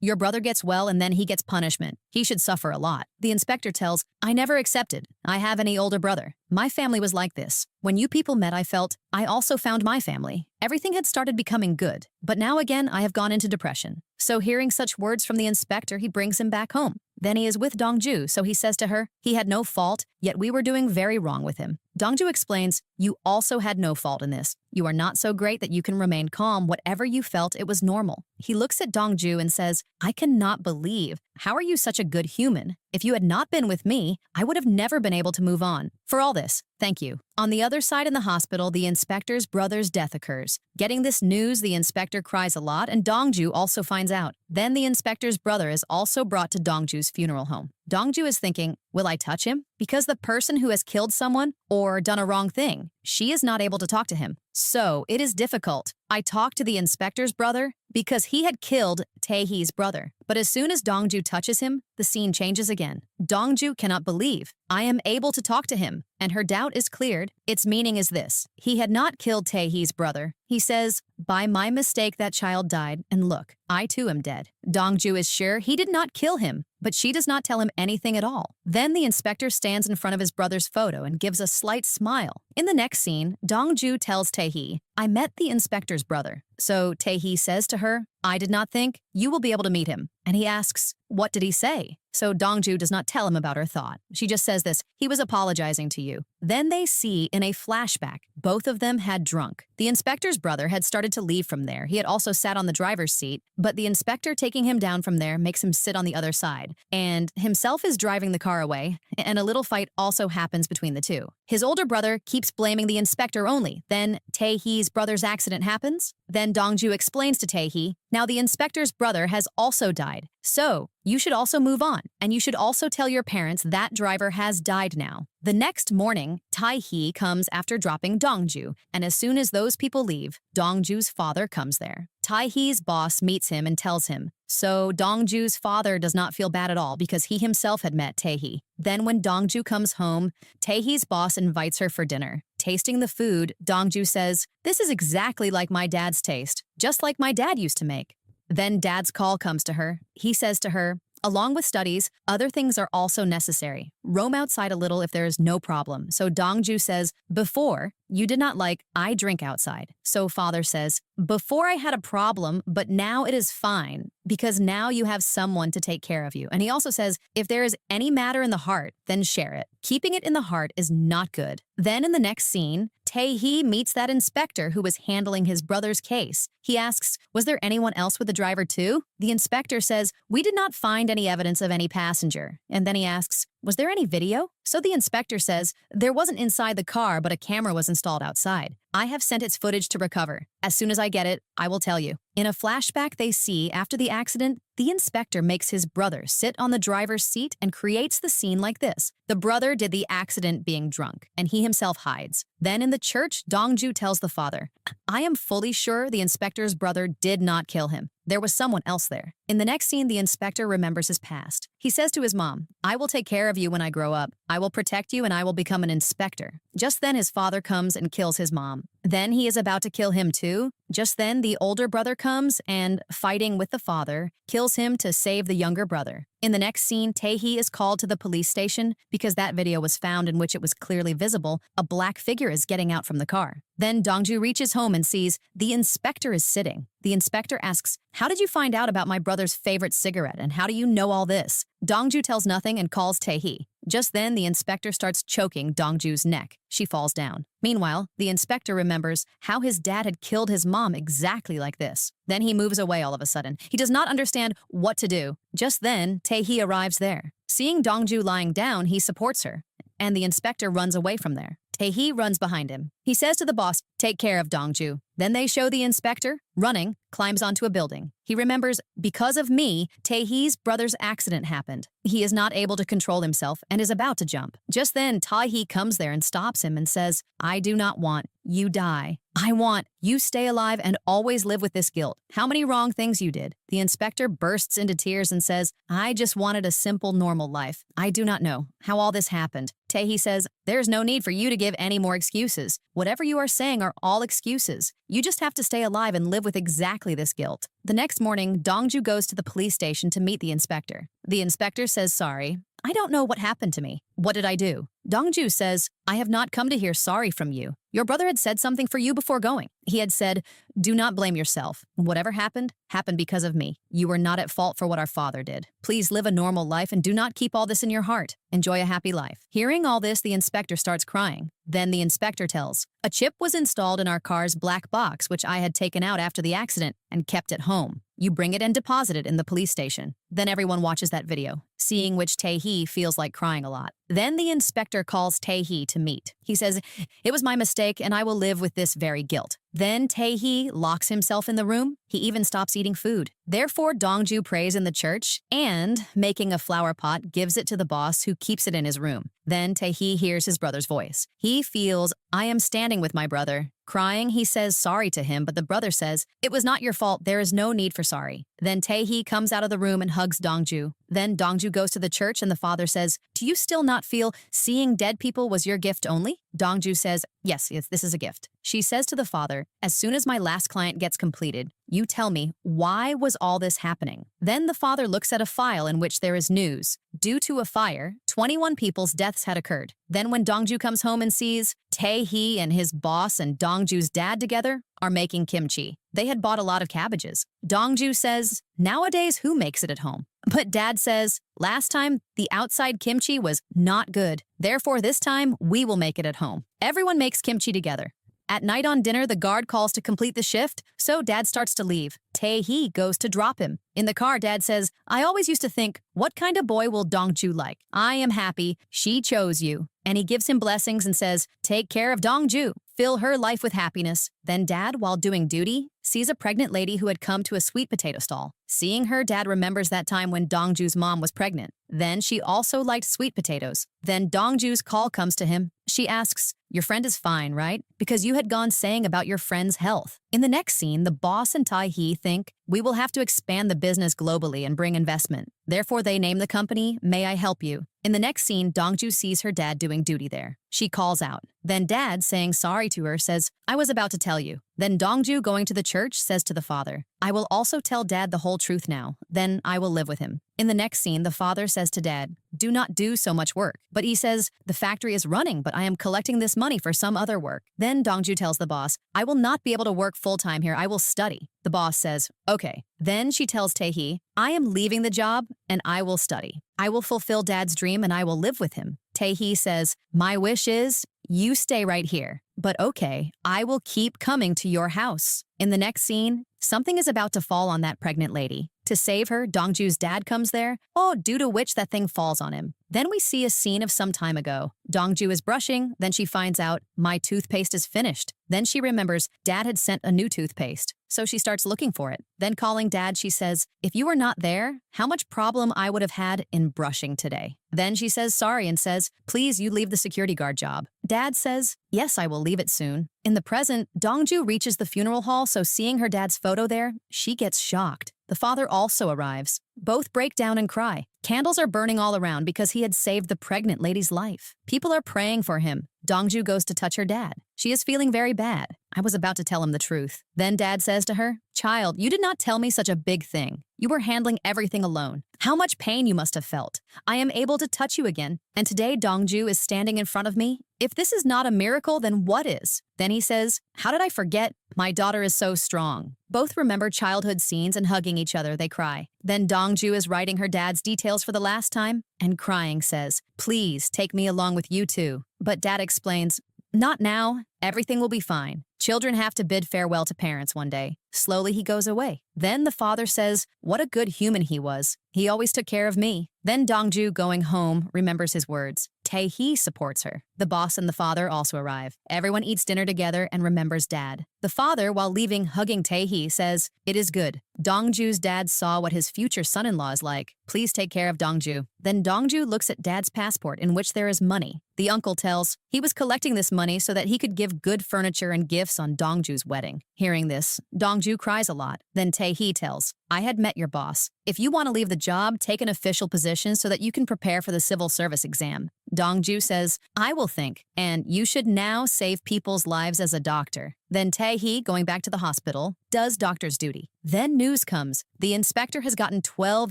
Your brother gets well and then he gets punishment. He should suffer a lot." The inspector tells, "I never accepted. I have any older brother. My family was like this. When you people met, I felt I also found my family. Everything had started becoming good. But now again, I have gone into depression." So hearing such words from the inspector, he brings him back home. Then he is with Dongju, so he says to her, "He had no fault, yet we were doing very wrong with him." Dongju explains, "You also had no fault in this. You are not so great that you can remain calm. Whatever you felt, it was normal." He looks at Dongju and says, "I cannot believe. How are you such a good human? If you had not been with me, I would have never been able to move on. For all this, thank you." On the other side in the hospital, the inspector's brother's death occurs. Getting this news, the inspector cries a lot, and Dongju also finds out. Then the inspector's brother is also brought to Dongju's funeral home. Dongju is thinking, will I touch him? Because the person who has killed someone or done a wrong thing, she is not able to talk to him. So it is difficult. I talked to the inspector's brother because he had killed Tae-hee's brother. But as soon as Dongju touches him, the scene changes again. Dongju cannot believe. I am able to talk to him, and her doubt is cleared. Its meaning is this. He had not killed Tae-hee's brother. He says, "By my mistake that child died, and look, I too am dead." Dongju is sure he did not kill him, but she does not tell him anything at all. Then the inspector stands in front of his brother's photo and gives a slight smile. In the next scene, Dongju tells Tae-hee, "I met the inspector's brother." So Tae-hee says to her, "I did not think you will be able to meet him." And he asks, "What did he say?" So Dongju does not tell him about her thought. She just says this, "He was apologizing to you." Then they see in a flashback, both of them had drunk. The inspector's brother had started to leave from there. He had also sat on the driver's seat, but the inspector taking him down from there makes him sit on the other side. And himself is driving the car away, and a little fight also happens between the two. His older brother keeps blaming the inspector only. Then Tae-hee's brother's accident happens. Then Dongju explains to Tae-hee, "Now the inspector's brother has also died. So you should also move on, and you should also tell your parents that driver has died now." The next morning, Tae-hee comes after dropping Dongju, and as soon as those people leave, Dongju's father comes there. Tae-hee's boss meets him and tells him, so Dongju's father does not feel bad at all because he himself had met Tae-hee. Then when Dongju comes home, Tae-hee's boss invites her for dinner. Tasting the food, Dongju says, "This is exactly like my dad's taste, just like my dad used to make." Then dad's call comes to her. He says to her, "Along with studies, other things are also necessary. Roam outside a little if there is no problem." So Dongju says, "Before, you did not like, I drink outside." So father says, "Before I had a problem, but now it is fine, because now you have someone to take care of you." And he also says, "If there is any matter in the heart, then share it. Keeping it in the heart is not good." Then in the next scene, Tae-hee meets that inspector who was handling his brother's case. He asks, "Was there anyone else with the driver too?" The inspector says, "We did not find any evidence of any passenger." And then he asks, "Was there any video?" So the inspector says, "There wasn't inside the car, but a camera was installed outside. I have sent its footage to recover. As soon as I get it, I will tell you." In a flashback they see, after the accident, the inspector makes his brother sit on the driver's seat and creates the scene like this. The brother did the accident being drunk, and he himself hides. Then in the church, Dongju tells the father, "I am fully sure the inspector's brother did not kill him. There was someone else there." In the next scene, the inspector remembers his past. He says to his mom, "I will take care of you when I grow up. I will protect you and I will become an inspector." Just then his father comes and kills his mom. Then he is about to kill him too. Just then the older brother comes and, fighting with the father, kills him to save the younger brother. In the next scene, Tae-hee is called to the police station because that video was found in which it was clearly visible a black figure is getting out from the car. Then Dongju reaches home and sees the inspector is sitting. The inspector asks, "How did you find out about my brother's favorite cigarette, and how do you know all this?" Dongju tells nothing and calls Tae-hee. Just then, the inspector starts choking Dongju's neck. She falls down. Meanwhile, the inspector remembers how his dad had killed his mom exactly like this. Then he moves away all of a sudden. He does not understand what to do. Just then, Tae-hee arrives there. Seeing Dongju lying down, he supports her, and the inspector runs away from there. Tae-hee runs behind him. He says to the boss, take care of Dongju. Then they show the inspector, running, climbs onto a building. He remembers, because of me, Taehee's brother's accident happened. He is not able to control himself and is about to jump. Just then, Taehee comes there and stops him and says, I do not want you die. I want you stay alive and always live with this guilt. How many wrong things you did. The inspector bursts into tears and says, I just wanted a simple, normal life. I do not know how all this happened. Taehee says, there's no need for you to give any more excuses. Whatever you are saying are all excuses. You just have to stay alive and live with exactly this guilt. The next morning, Dongju goes to the police station to meet the inspector. The inspector says, sorry, I don't know what happened to me. What did I do? Dongju says, I have not come to hear sorry from you. Your brother had said something for you before going. He had said, do not blame yourself. Whatever happened, happened because of me. You were not at fault for what our father did. Please live a normal life and do not keep all this in your heart. Enjoy a happy life. Hearing all this, the inspector starts crying. Then the inspector tells, a chip was installed in our car's black box, which I had taken out after the accident and kept at home. You bring it and deposit it in the police station. Then everyone watches that video, seeing which Taehee feels like crying a lot. Then the inspector calls Taehee to meet. He says, it was my mistake and I will live with this very guilt. Then Taehee locks himself in the room. He even stops eating food. Therefore, Dongju prays in the church and, making a flower pot, gives it to the boss who keeps it in his room. Then Taehee hears his brother's voice. He feels, I am standing with my brother. Crying, he says sorry to him, but the brother says, it was not your fault. There is no need for sorry. Then Taehee comes out of the room and hugs Dongju. Then Dongju goes to the church and the father says, do you still not feel seeing dead people was your gift only? Dongju says, yes, this is a gift. She says to the father, as soon as my last client gets completed, you tell me, why was all this happening? Then the father looks at a file in which there is news. Due to a fire, 21 people's deaths had occurred. Then when Dongju comes home and sees Taehee and his boss and Dongju's dad together are making kimchi. They had bought a lot of cabbages. Dongju says, nowadays who makes it at home? But dad says, last time the outside kimchi was not good. Therefore this time we will make it at home. Everyone makes kimchi together. At night on dinner, the guard calls to complete the shift, so dad starts to leave. Taehee goes to drop him. In the car, dad says, I always used to think, what kind of boy will Dongju like? I am happy she chose you. And he gives him blessings and says, take care of Dongju. Fill her life with happiness. Then dad, while doing duty, sees a pregnant lady who had come to a sweet potato stall. Seeing her, dad remembers that time when Dongju's mom was pregnant. Then she also liked sweet potatoes. Then Dongju's call comes to him. She asks, your friend is fine, right? Because you had gone saying about your friend's health. In the next scene, the boss and Taehee think, we will have to expand the business globally and bring investment. Therefore, they name the company, May I Help You? In the next scene, Dongju sees her dad doing duty there. She calls out. Then dad, saying sorry to her, says, I was about to tell you. Then Dongju, going to the church, says to the father, I will also tell dad the whole truth now. Then I will live with him. In the next scene, the father says to dad, do not do so much work. But he says, the factory is running, but I am collecting this money for some other work. Then Dongju tells the boss, I will not be able to work full-time here. I will study. The boss says, okay. Then she tells Taehee, I am leaving the job and I will study. I will fulfill dad's dream and I will live with him. Taehee says, my wish is you stay right here. But okay, I will keep coming to your house. In the next scene, something is about to fall on that pregnant lady. To save her, Dongju's dad comes there, due to which that thing falls on him. Then we see a scene of some time ago. Dongju is brushing, then she finds out, my toothpaste is finished. Then she remembers dad had sent a new toothpaste, so she starts looking for it. Then calling dad, she says, if you were not there, how much problem I would have had in brushing today. Then she says sorry and says, please, you leave the security guard job. Dad says, yes, I will leave it soon. In the present, Dongju reaches the funeral hall, so seeing her dad's photo there, she gets shocked. The father also arrives. Both break down and cry. Candles are burning all around because he had saved the pregnant lady's life. People are praying for him. Dongju goes to touch her dad. She is feeling very bad. I was about to tell him the truth. Then dad says to her, child, you did not tell me such a big thing. You were handling everything alone. How much pain you must have felt. I am able to touch you again. And today Dongju is standing in front of me. If this is not a miracle, then what is? Then he says, how did I forget? My daughter is so strong. Both remember childhood scenes and hugging each other, they cry. Then Dongju is writing her dad's details for the last time and crying says, please take me along with you too. But dad explains, not now. Everything will be fine. Children have to bid farewell to parents one day. Slowly he goes away. Then the father says, what a good human he was. He always took care of me. Then Dongju, going home, remembers his words. Tae-hee supports her. The boss and the father also arrive. Everyone eats dinner together and remembers Dad. The father, while leaving hugging Tae-hee, says, "It is good. Dongju's dad saw what his future son-in-law is like. Please take care of Dongju." Then Dongju looks at Dad's passport in which there is money. The uncle tells he was collecting this money so that he could give good furniture and gifts on Dongju's wedding. Hearing this, Dongju cries a lot. Then Tae-hee tells, "I had met your boss. If you want to leave the job, take an official position so that you can prepare for the civil service exam." Dongju says, "I will think, and you should now save people's lives as a doctor." Then Tae-hee, going back to the hospital, does doctor's duty. Then news comes. The inspector has gotten 12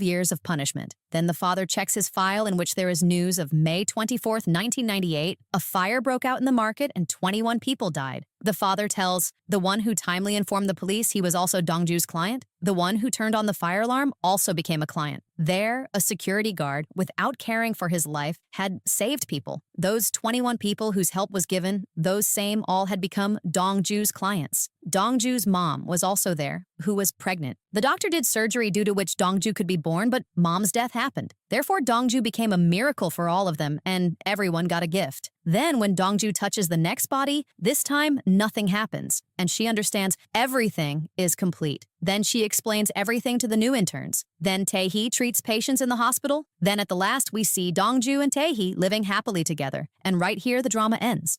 years of punishment. Then the father checks his file in which there is news of May 24th, 1998. A fire broke out in the market and 21 people died. The father tells the one who timely informed the police he was also Dongju's client. The one who turned on the fire alarm also became a client. There, a security guard, without caring for his life, had saved people. Those 21 people whose help was given, those same all had become Dongju's clients. Dongju's mom was also there, who was pregnant. The doctor did surgery due to which Dongju could be born, but mom's death happened. Therefore, Dongju became a miracle for all of them, and everyone got a gift. Then, when Dongju touches the next body, this time nothing happens, and she understands everything is complete. Then she explains everything to the new interns. Then Tae-hee treats patients in the hospital. Then at the last, we see Dongju and Tae-hee living happily together. And right here, the drama ends.